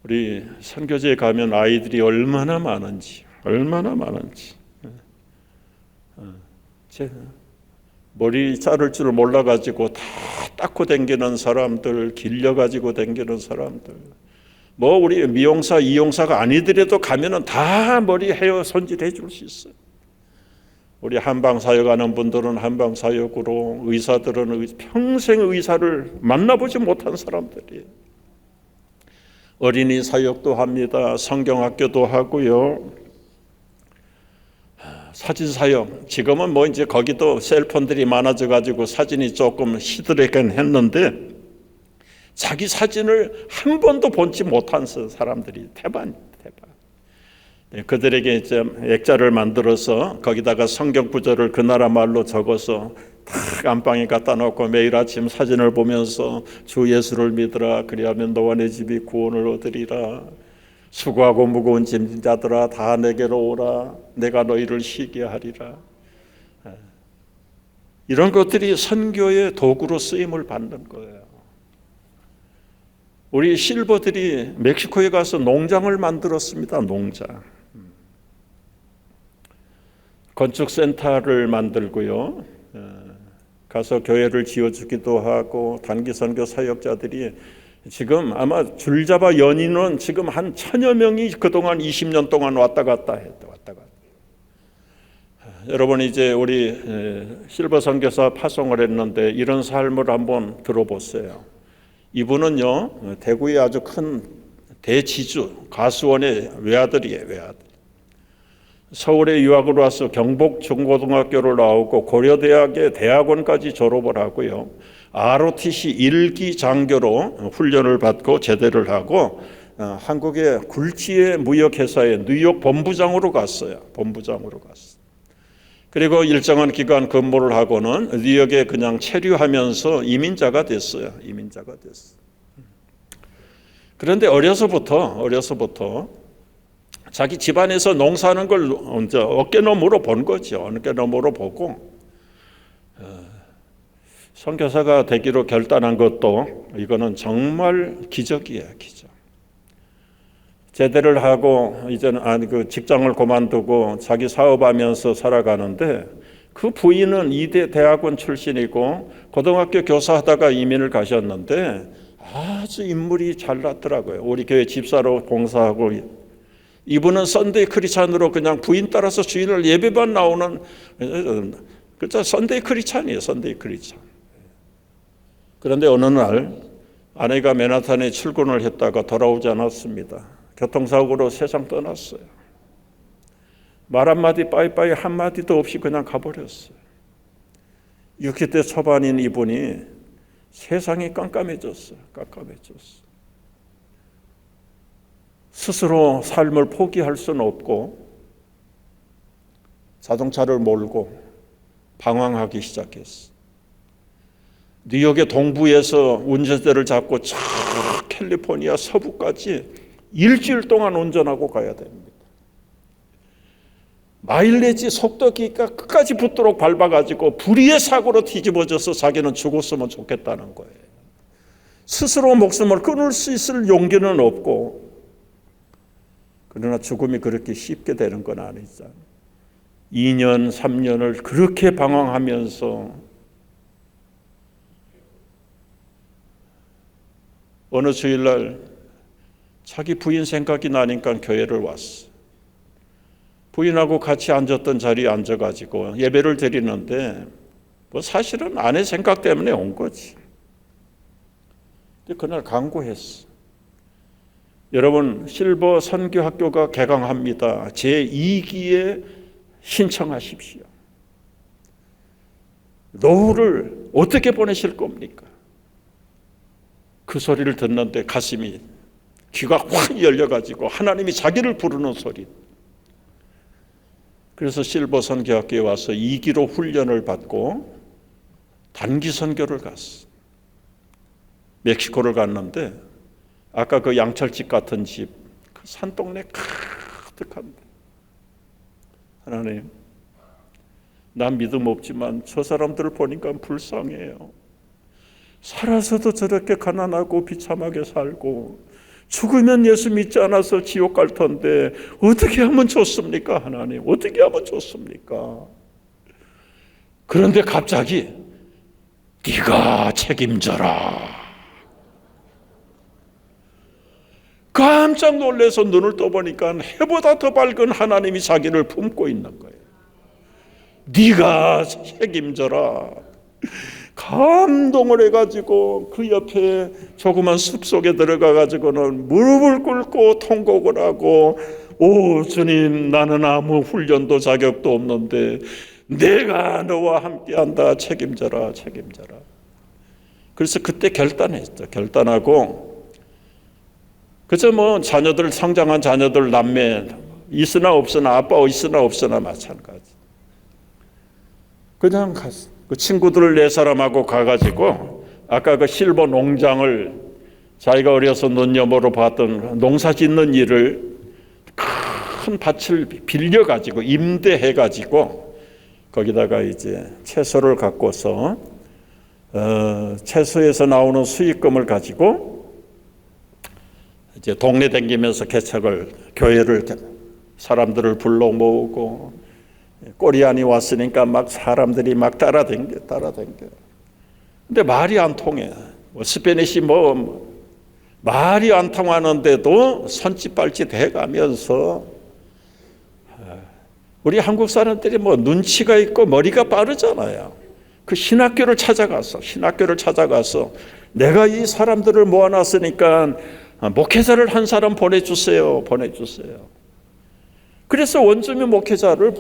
우리 선교지에 가면 아이들이 얼마나 많은지. 머리 자를 줄 몰라가지고 다 닦고 댕기는 사람들, 길려가지고 댕기는 사람들, 뭐 우리 미용사, 이용사가 아니더라도 가면은 다 머리 헤어 손질해 줄 수 있어요. 우리 한방 사역하는 분들은 한방 사역으로, 의사들은 평생 의사를 만나보지 못한 사람들이에요. 어린이 사역도 합니다. 성경학교도 하고요. 사진 사역, 지금은 뭐 이제 거기도 셀폰들이 많아져 가지고 사진이 조금 시들하긴 했는데 자기 사진을 한 번도 본지 못한 사람들이 태반. 그들에게 이제 액자를 만들어서 거기다가 성경 구절을 그 나라 말로 적어서 탁 안방에 갖다 놓고 매일 아침 사진을 보면서 주 예수를 믿으라, 그리하면 너와 내 집이 구원을 얻으리라. 수고하고 무거운 짐진 자들아 다 내게로 오라, 내가 너희를 쉬게 하리라. 이런 것들이 선교의 도구로 쓰임을 받는 거예요. 우리 실버들이 멕시코에 가서 농장을 만들었습니다. 농장. 건축센터를 만들고요. 가서 교회를 지어주기도 하고, 단기 선교 사역자들이 지금 아마 줄잡아 연인은 지금 한 1000여 명이 그동안 20년 동안 왔다 갔다 했다. 여러분, 이제 우리 실버 선교사 파송을 했는데 이런 삶을 한번 들어보세요. 이분은요, 대구의 아주 큰 대지주 가수원의 외아들이에요. 외아들. 서울에 유학을 와서 경복 중고등학교를 나오고 고려대학의 대학원까지 졸업을 하고요. ROTC 1기 장교로 훈련을 받고 제대를 하고 한국의 굴지의 무역회사의 뉴욕 본부장으로 갔어요. 그리고 일정한 기간 근무를 하고는 뉴욕에 그냥 체류하면서 이민자가 됐어요. 그런데 어려서부터 자기 집안에서 농사하는 걸 어깨너머로 본 거죠. 어깨너머로 보고 선교사가 되기로 결단한 것도 이거는 정말 기적이에요. 기적. 제대를 하고 이제는 그 직장을 그만두고 자기 사업하면서 살아가는데, 그 부인은 이대 대학원 출신이고 고등학교 교사하다가 이민을 가셨는데 아주 인물이 잘났더라고요. 우리 교회 집사로 봉사하고, 이분은 썬데이 크리스찬으로 그냥 부인 따라서 주일날 예배만 나오는, 그렇죠? 썬데이 크리스찬이에요. 썬데이 크리스찬. 그런데 어느 날 아내가 맨하탄에 출근을 했다가 돌아오지 않았습니다. 교통사고로 세상 떠났어요. 말 한마디 빠이빠이 한마디도 없이 그냥 가버렸어요. 60대 초반인 이분이 세상이 깜깜해졌어요. 스스로 삶을 포기할 수는 없고 자동차를 몰고 방황하기 시작했어요. 뉴욕의 동부에서 운전대를 잡고 저 캘리포니아 서부까지 일주일 동안 운전하고 가야 됩니다. 마일리지 속도기가 끝까지 붙도록 밟아가지고 불의의 사고로 뒤집어져서 자기는 죽었으면 좋겠다는 거예요. 스스로 목숨을 끊을 수 있을 용기는 없고, 그러나 죽음이 그렇게 쉽게 되는 건 아니잖아요. 2년, 3년을 그렇게 방황하면서 어느 주일날 자기 부인 생각이 나니까 교회를 왔어. 부인하고 같이 앉았던 자리에 앉아가지고 예배를 드리는데, 뭐 사실은 아내 생각 때문에 온 거지. 근데 그날 강구했어. 여러분, 실버 선교학교가 개강합니다. 제2기에 신청하십시오. 노후를 어떻게 보내실 겁니까? 그 소리를 듣는데 가슴이 귀가 확 열려가지고 하나님이 자기를 부르는 소리. 그래서 실버 선교학교에 와서 2기로 훈련을 받고 단기 선교를 갔어. 멕시코를 갔는데 아까 그 양철집 같은 집, 그 산동네 가득한데, 하나님, 난 믿음 없지만 저 사람들을 보니까 불쌍해요. 살아서도 저렇게 가난하고 비참하게 살고 죽으면 예수 믿지 않아서 지옥 갈 텐데 어떻게 하면 좋습니까? 하나님, 어떻게 하면 좋습니까? 그런데 갑자기 네가 책임져라. 깜짝 놀라서 눈을 떠보니까 해보다 더 밝은 하나님이 자기를 품고 있는 거예요. 네가 책임져라. 감동을 해가지고 그 옆에 조그만 숲속에 들어가가지고는 무릎을 꿇고 통곡을 하고, 오 주님, 나는 아무 훈련도 자격도 없는데 내가 너와 함께한다. 책임져라, 책임져라. 그래서 그때 결단했죠. 결단하고, 그저 뭐 자녀들, 성장한 자녀들, 남매 있으나 없으나, 아빠 있으나 없으나 마찬가지. 그냥 갔어. 그 친구들 4사람하고 가가지고 아까 그 실버 농장을 자기가 어려서 눈여보러 봤던 농사 짓는 일을 큰 밭을 빌려가지고 임대해가지고 거기다가 이제 채소를 갖고서 채소에서 나오는 수익금을 가지고 이제 동네 다니면서 개척을, 교회를, 사람들을 불러 모으고, 꼬리안이 왔으니까 막 사람들이 막 따라댕겨. 근데 말이 안 통해. 스페니시 말이 안 통하는데도 손짓발짓 해가면서, 우리 한국 사람들이 눈치가 있고 머리가 빠르잖아요. 그 신학교를 찾아가서 내가 이 사람들을 모아놨으니까 목회자를 한 사람 보내주세요. 그래서 원주민 목회자를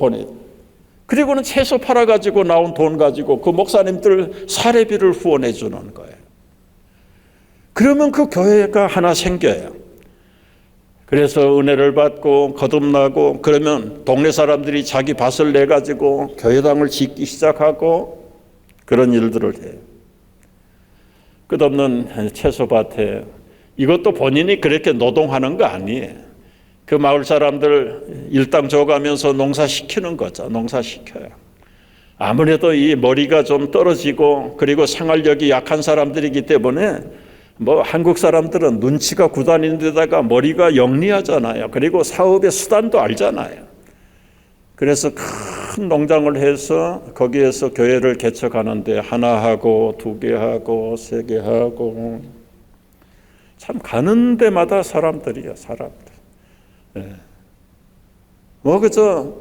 그리고는 채소 팔아가지고 나온 돈 가지고 그 목사님들 사례비를 후원해 주는 거예요. 그러면 그 교회가 하나 생겨요. 그래서 은혜를 받고 거듭나고, 그러면 동네 사람들이 자기 밭을 내가지고 교회당을 짓기 시작하고 그런 일들을 해요. 끝없는 채소밭에, 이것도 본인이 그렇게 노동하는 거 아니에요. 그 마을 사람들 일당 줘가면서 농사시키는 거죠. 농사시켜요. 아무래도 이 머리가 좀 떨어지고 그리고 생활력이 약한 사람들이기 때문에 한국 사람들은 눈치가 굳어있는 데다가 머리가 영리하잖아요. 그리고 사업의 수단도 알잖아요. 그래서 큰 농장을 해서 거기에서 교회를 개척하는데 하나 하고 2개 하고 3개 하고, 참 가는 데마다 사람들이야, 사람들. 그저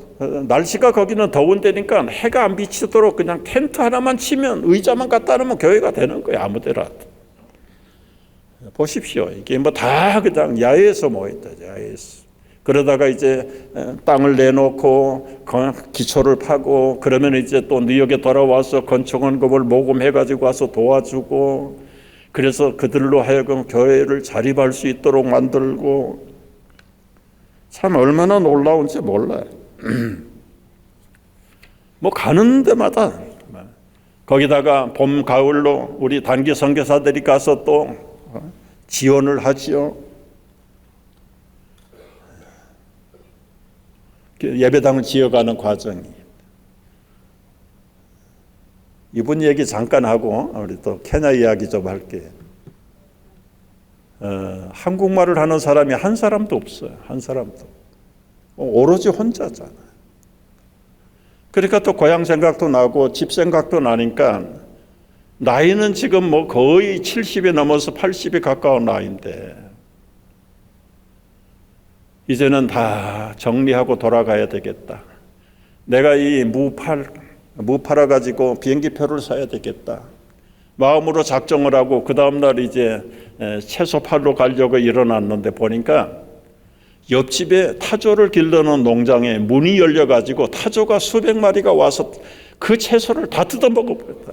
날씨가 거기는 더운 데니까 해가 안 비치도록 그냥 텐트 하나만 치면, 의자만 갖다 놓으면 교회가 되는 거예요. 아무 데라도. 보십시오. 이게 다 그냥 야외에서 모였다. 야외에서. 그러다가 이제 땅을 내놓고 기초를 파고, 그러면 이제 또 뉴욕에 돌아와서 건축원금을 모금해가지고 와서 도와주고, 그래서 그들로 하여금 교회를 자립할 수 있도록 만들고, 참 얼마나 놀라운지 몰라요. 가는 데마다, 거기다가 봄, 가을로 우리 단기 선교사들이 가서 또 지원을 하지요. 예배당을 지어가는 과정이. 이분 얘기 잠깐 하고 우리 또 케냐 이야기 좀 할게요. 한국말을 하는 사람이 한 사람도 없어요. 한 사람도. 오로지 혼자잖아요. 그러니까 또 고향 생각도 나고 집 생각도 나니까, 나이는 지금 거의 70이 넘어서 80이 가까운 나이인데 이제는 다 정리하고 돌아가야 되겠다. 내가 이 무 팔아가지고 비행기표를 사야 되겠다. 마음으로 작정을 하고 그 다음날 이제 채소 팔러 가려고 일어났는데 보니까 옆집에 타조를 기르는 농장에 문이 열려가지고 타조가 수백 마리가 와서 그 채소를 다 뜯어먹어버렸다.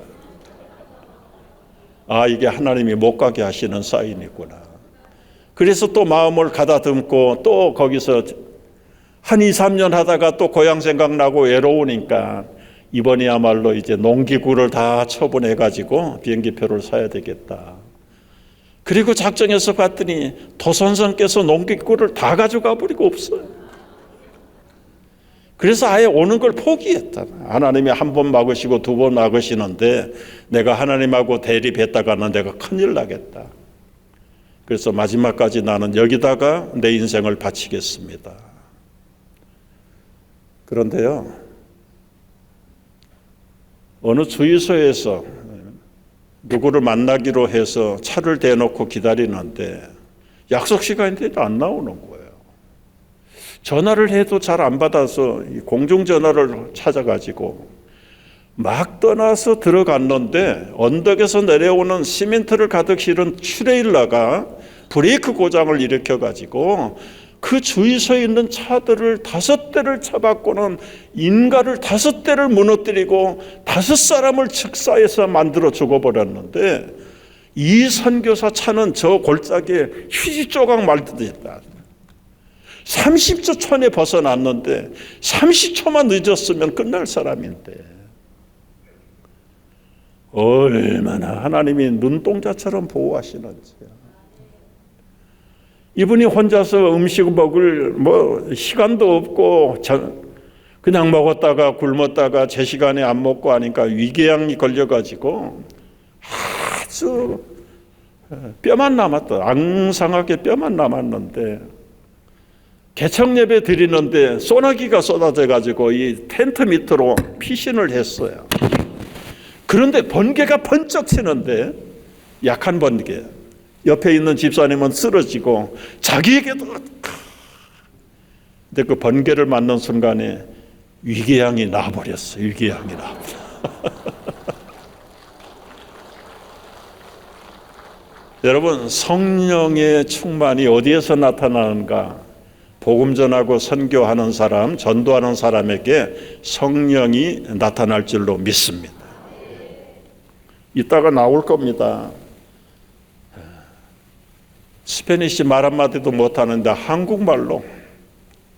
아, 이게 하나님이 못 가게 하시는 사인이구나. 그래서 또 마음을 가다듬고 또 거기서 한 2, 3년 하다가 또 고향 생각나고 외로우니까 이번이야말로 이제 농기구를 다 처분해가지고 비행기표를 사야 되겠다. 그리고 작정해서 봤더니 도선생께서 농기구를 다 가져가 버리고 없어요. 그래서 아예 오는 걸 포기했다. 하나님이 한 번 막으시고 두 번 막으시는데 내가 하나님하고 대립했다가는 내가 큰일 나겠다. 그래서 마지막까지 나는 여기다가 내 인생을 바치겠습니다. 그런데요, 어느 주유소에서 누구를 만나기로 해서 차를 대놓고 기다리는데 약속 시간인데도 안 나오는 거예요. 전화를 해도 잘 안 받아서 공중전화를 찾아가지고 막 떠나서 들어갔는데 언덕에서 내려오는 시멘트를 가득 실은 트레일러가 브레이크 고장을 일으켜가지고 그 주유소에 있는 차들을 5대를 쳐박고는 인가를 5대를 무너뜨리고 5사람을 즉사해서 만들어 죽어버렸는데 이 선교사 차는 저 골짜기에 휴지 조각 말듯 했다. 30초 천에 벗어났는데 30초만 늦었으면 끝날 사람인데 얼마나 하나님이 눈동자처럼 보호하시는지요. 이분이 혼자서 음식을 먹을 시간도 없고 그냥 먹었다가 굶었다가 제 시간에 안 먹고 하니까 위궤양이 걸려가지고 아주 뼈만 남았다. 앙상하게 뼈만 남았는데 개척 예배 드리는데 소나기가 쏟아져가지고 이 텐트 밑으로 피신을 했어요. 그런데 번개가 번쩍 치는데 약한 번개. 옆에 있는 집사님은 쓰러지고 자기에게도 근데 그 번개를 맞는 순간에 위궤양이 나버렸어요. 위궤양이 나. 여러분, 성령의 충만이 어디에서 나타나는가? 복음 전하고 선교하는 사람, 전도하는 사람에게 성령이 나타날 줄로 믿습니다. 이따가 나올 겁니다. 스페니시 말 한마디도 못하는데 한국말로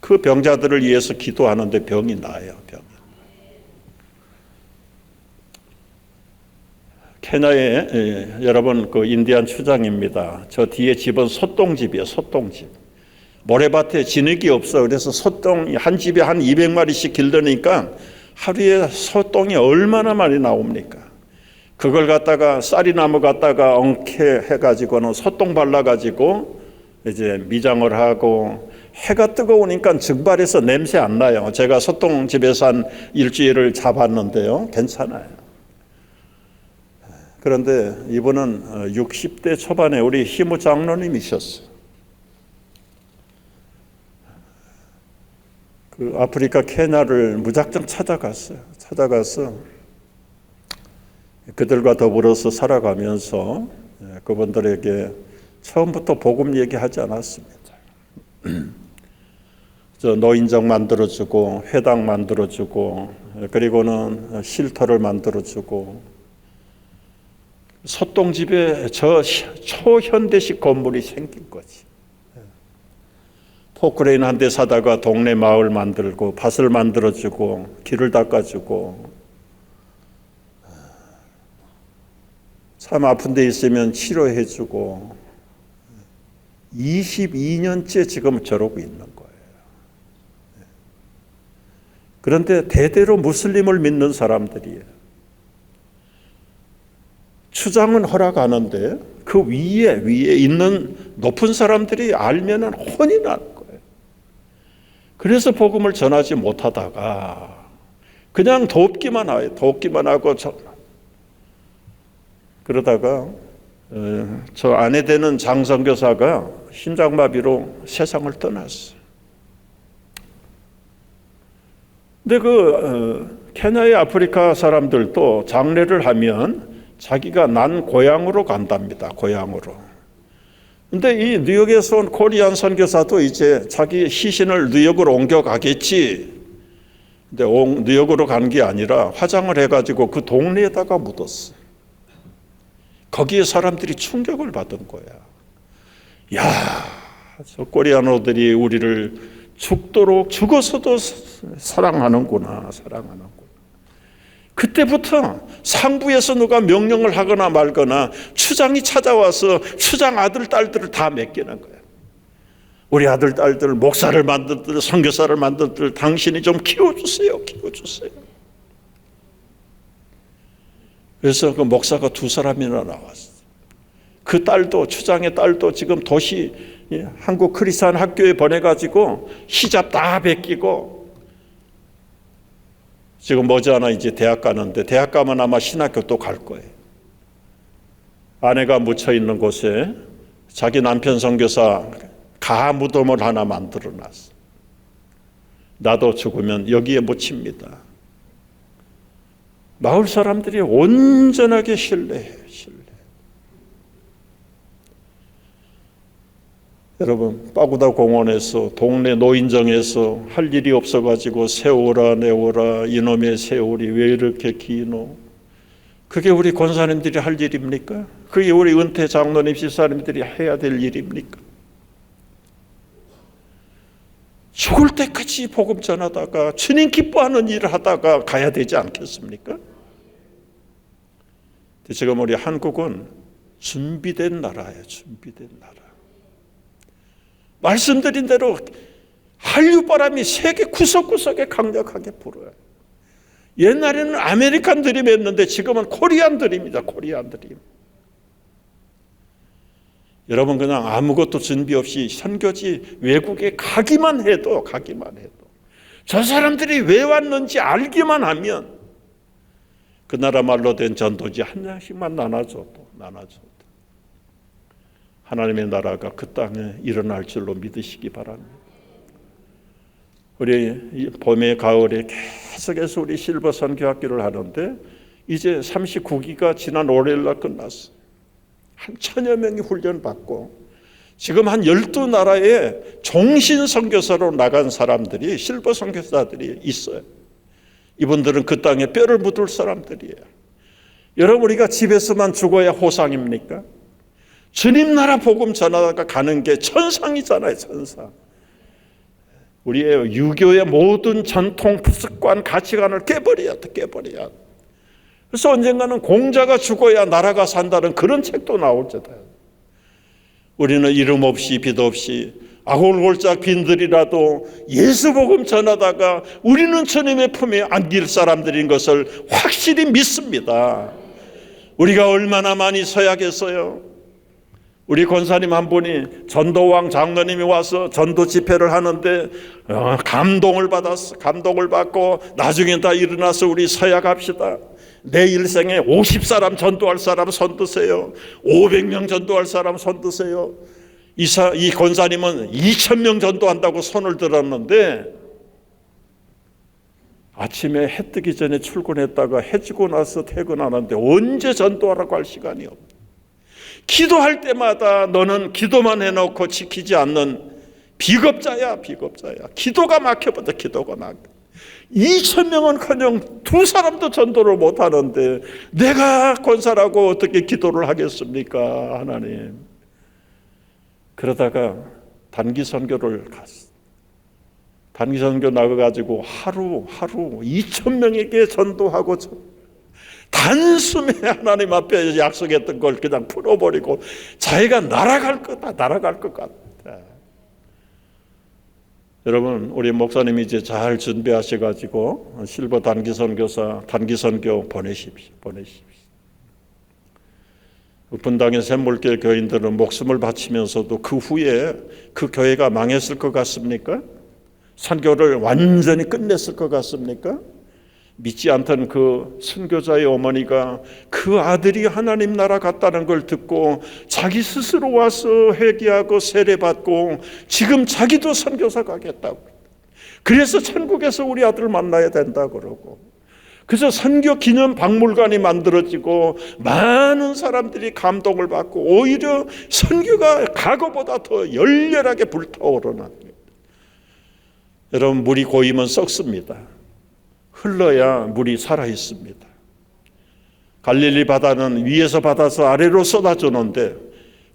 그 병자들을 위해서 기도하는데 병이 나아요. 병이. 케냐에 여러분 그 인디안 추장입니다. 저 뒤에 집은 소똥집이에요. 소똥집. 모래밭에 진흙이 없어. 그래서 소똥 한 집에 한 200마리씩 기르니까 하루에 소똥이 얼마나 많이 나옵니까? 그걸 갖다가 쌀이나무 갖다가 엉켜 해가지고는 소똥 발라가지고 이제 미장을 하고 해가 뜨거우니까 증발해서 냄새 안 나요. 제가 소똥집에서 한 일주일을 잡았는데요. 괜찮아요. 그런데 이분은 60대 초반에 우리 희무 장로님이셨어요. 그 아프리카 케냐를 무작정 찾아갔어요. 찾아가서 그들과 더불어서 살아가면서 그분들에게 처음부터 복음 얘기하지 않았습니다. 저 노인정 만들어주고 회당 만들어주고 그리고는 쉴터를 만들어주고 소똥집에 저 초현대식 건물이 생긴 거지. 포크레인 한 대 사다가 동네 마을 만들고 밭을 만들어주고 길을 닦아주고 참 아픈 데 있으면 치료해주고 22년째 지금 저러고 있는 거예요. 그런데 대대로 무슬림을 믿는 사람들이에요. 추장은 허락하는데 그 위에 있는 높은 사람들이 알면은 혼이 나는 거예요. 그래서 복음을 전하지 못하다가 그냥 돕기만 해요. 돕기만 하고 그러다가 저 아내 되는 장선교사가 심장마비로 세상을 떠났어요. 근데 케냐의 아프리카 사람들도 장례를 하면 자기가 난 고향으로 간답니다. 고향으로. 근데 이 뉴욕에서 온 코리안 선교사도 이제 자기 시신을 뉴욕으로 옮겨가겠지. 근데 뉴욕으로 간 게 아니라 화장을 해가지고 그 동네에다가 묻었어. 거기에 사람들이 충격을 받은 거야. 야, 저 코리아노들이 우리를 죽도록 죽어서도 사랑하는구나. 그때부터 상부에서 누가 명령을 하거나 말거나 추장이 찾아와서 추장 아들, 딸들을 다 맡기는 거예요. 우리 아들, 딸들 목사를 만들들 선교사를 만들들 당신이 좀 키워주세요. 그래서 그 목사가 2사람이나 나왔어요. 그 딸도, 추장의 딸도 지금 도시 한국 크리스찬 학교에 보내가지고 히잡 다 베끼고 지금 머지않아 이제 대학 가는데, 대학 가면 아마 신학교 또 갈 거예요. 아내가 묻혀 있는 곳에 자기 남편 선교사 가 무덤을 하나 만들어 놨어. 나도 죽으면 여기에 묻힙니다. 마을 사람들이 온전하게 신뢰해요. 여러분, 빠구다 공원에서 동네 노인정에서 할 일이 없어가지고 세워라 내워라 이놈의 세월이 왜 이렇게 기노? 그게 우리 권사님들이 할 일입니까? 그게 우리 은퇴 장로님 집사님들이 해야 될 일입니까? 죽을 때까지 복음 전하다가 주님 기뻐하는 일을 하다가 가야 되지 않겠습니까? 지금 우리 한국은 준비된 나라예요. 준비된 나라. 말씀드린 대로 한류바람이 세계 구석구석에 강력하게 불어요. 옛날에는 아메리칸 드림이었는데 지금은 코리안 드림이다. 코리안 드림. 여러분, 그냥 아무것도 준비 없이 선교지 외국에 가기만 해도 저 사람들이 왜 왔는지 알기만 하면 그 나라 말로 된 전도지 한 장씩만 나눠줘도 하나님의 나라가 그 땅에 일어날 줄로 믿으시기 바랍니다. 우리 봄에 가을에 계속해서 우리 실버 선교학교를 하는데 이제 39기가 지난 월요일날 끝났어요. 한 1000여 명이 훈련받고 지금 한 12나라에 종신 선교사로 나간 사람들이 실버 선교사들이 있어요. 이분들은 그 땅에 뼈를 묻을 사람들이에요. 여러분, 우리가 집에서만 죽어야 호상입니까? 주님 나라 복음 전하다가 가는 게 천상이잖아요. 천상. 우리의 유교의 모든 전통, 습관, 가치관을 깨버려야 돼. 그래서 언젠가는 공자가 죽어야 나라가 산다는 그런 책도 나올지다. 우리는 이름 없이 빛 없이 아골골짝 빈들이라도 예수 복음 전하다가 우리는 주님의 품에 안길 사람들인 것을 확실히 믿습니다. 우리가 얼마나 많이 서야겠어요. 우리 권사님 한 분이 전도왕 장로님이 와서 전도 집회를 하는데 감동을 받고 나중에 다 일어나서 우리 서약합시다. 내 일생에 50사람 전도할 사람 손 드세요. 500명 전도할 사람 손 드세요. 이 권사님은 2000명 전도한다고 손을 들었는데 아침에 해 뜨기 전에 출근했다가 해 지고 나서 퇴근하는데 언제 전도하라고 할 시간이 없다. 기도할 때마다 너는 기도만 해놓고 지키지 않는 비겁자야. 기도가 막혀버려. 2000명은커녕 2사람도 전도를 못하는데 내가 권사라고 어떻게 기도를 하겠습니까? 하나님. 그러다가 단기 선교를 갔어. 단기 선교 나가가지고 하루 2000명에게 전도하고 단숨에 하나님 앞에 약속했던 걸 그냥 풀어버리고 자기가 날아갈 것 같다. 여러분, 우리 목사님이 이제 잘 준비하셔가지고 실버 단기 선교 보내십시오. 분당의 샘물교회 교인들은 목숨을 바치면서도 그 후에 그 교회가 망했을 것 같습니까? 선교를 완전히 끝냈을 것 같습니까? 믿지 않던 그 선교자의 어머니가 그 아들이 하나님 나라 갔다는 걸 듣고 자기 스스로 와서 회개하고 세례받고 지금 자기도 선교사 가겠다고. 그래서 천국에서 우리 아들 만나야 된다고 그러고. 그래서 선교 기념 박물관이 만들어지고 많은 사람들이 감동을 받고 오히려 선교가 과거보다 더 열렬하게 불타오르는 거예요. 여러분, 물이 고이면 썩습니다. 흘러야 물이 살아있습니다. 갈릴리 바다는 위에서 받아서 아래로 쏟아주는데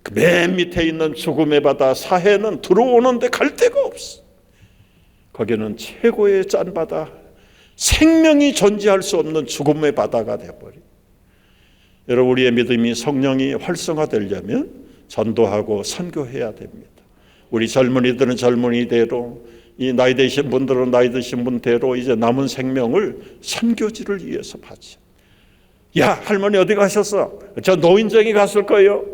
그 맨 밑에 있는 죽음의 바다 사해는 들어오는데 갈 데가 없어. 거기는 최고의 짠바다, 생명이 존재할 수 없는 죽음의 바다가 되어버려. 여러분, 우리의 믿음이 성령이 활성화되려면 전도하고 선교해야 됩니다. 우리 젊은이들은 젊은이대로, 이 나이 드신 분들은 나이 드신 분대로 이제 남은 생명을 선교지를 위해서 바쳐. 야, 할머니 어디 가셨어? 저 노인정에 갔을 거예요.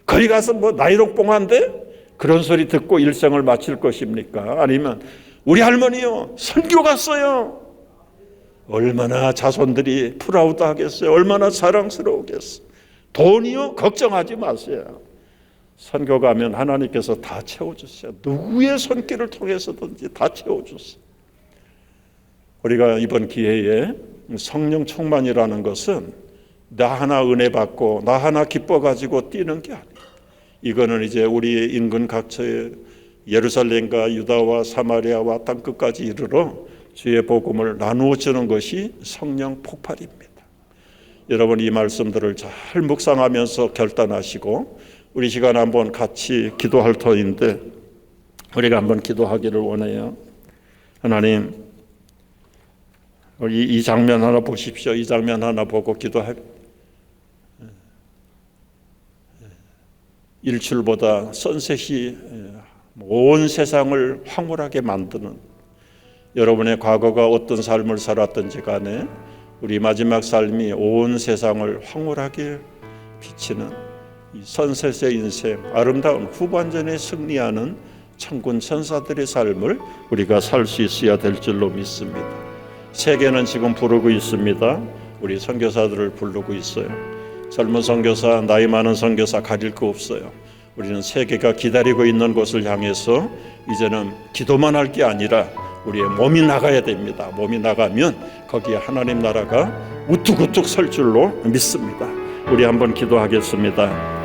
거기 가서 뭐 나이롱뽕한데 그런 소리 듣고 일생을 마칠 것입니까? 아니면 우리 할머니요, 선교 갔어요. 얼마나 자손들이 프라우드 하겠어요. 얼마나 사랑스러우겠어요. 돈이요? 걱정하지 마세요. 선교 가면 하나님께서 다 채워주세요. 누구의 손길을 통해서든지 다 채워주세요. 우리가 이번 기회에 성령 충만이라는 것은 나 하나 은혜 받고 나 하나 기뻐가지고 뛰는 게 아니에요. 이거는 이제 우리 인근 각처의 예루살렘과 유다와 사마리아와 땅끝까지 이르러 주의 복음을 나누어 주는 것이 성령 폭발입니다. 여러분, 이 말씀들을 잘 묵상하면서 결단하시고 우리 시간 한번 같이 기도할 터인데 우리가 한번 기도하기를 원해요. 하나님, 우리 이 장면 하나 보십시오. 이 장면 하나 보고 기도할. 일출보다 선셋이 온 세상을 황홀하게 만드는, 여러분의 과거가 어떤 삶을 살았든지 간에 우리 마지막 삶이 온 세상을 황홀하게 비치는 이 선셋의 인생, 아름다운 후반전에 승리하는 천군 천사들의 삶을 우리가 살 수 있어야 될 줄로 믿습니다. 세계는 지금 부르고 있습니다. 우리 선교사들을 부르고 있어요. 젊은 선교사, 나이 많은 선교사 가릴 거 없어요. 우리는 세계가 기다리고 있는 곳을 향해서 이제는 기도만 할 게 아니라 우리의 몸이 나가야 됩니다. 몸이 나가면 거기에 하나님 나라가 우뚝우뚝 설 줄로 믿습니다. 우리 한번 기도하겠습니다.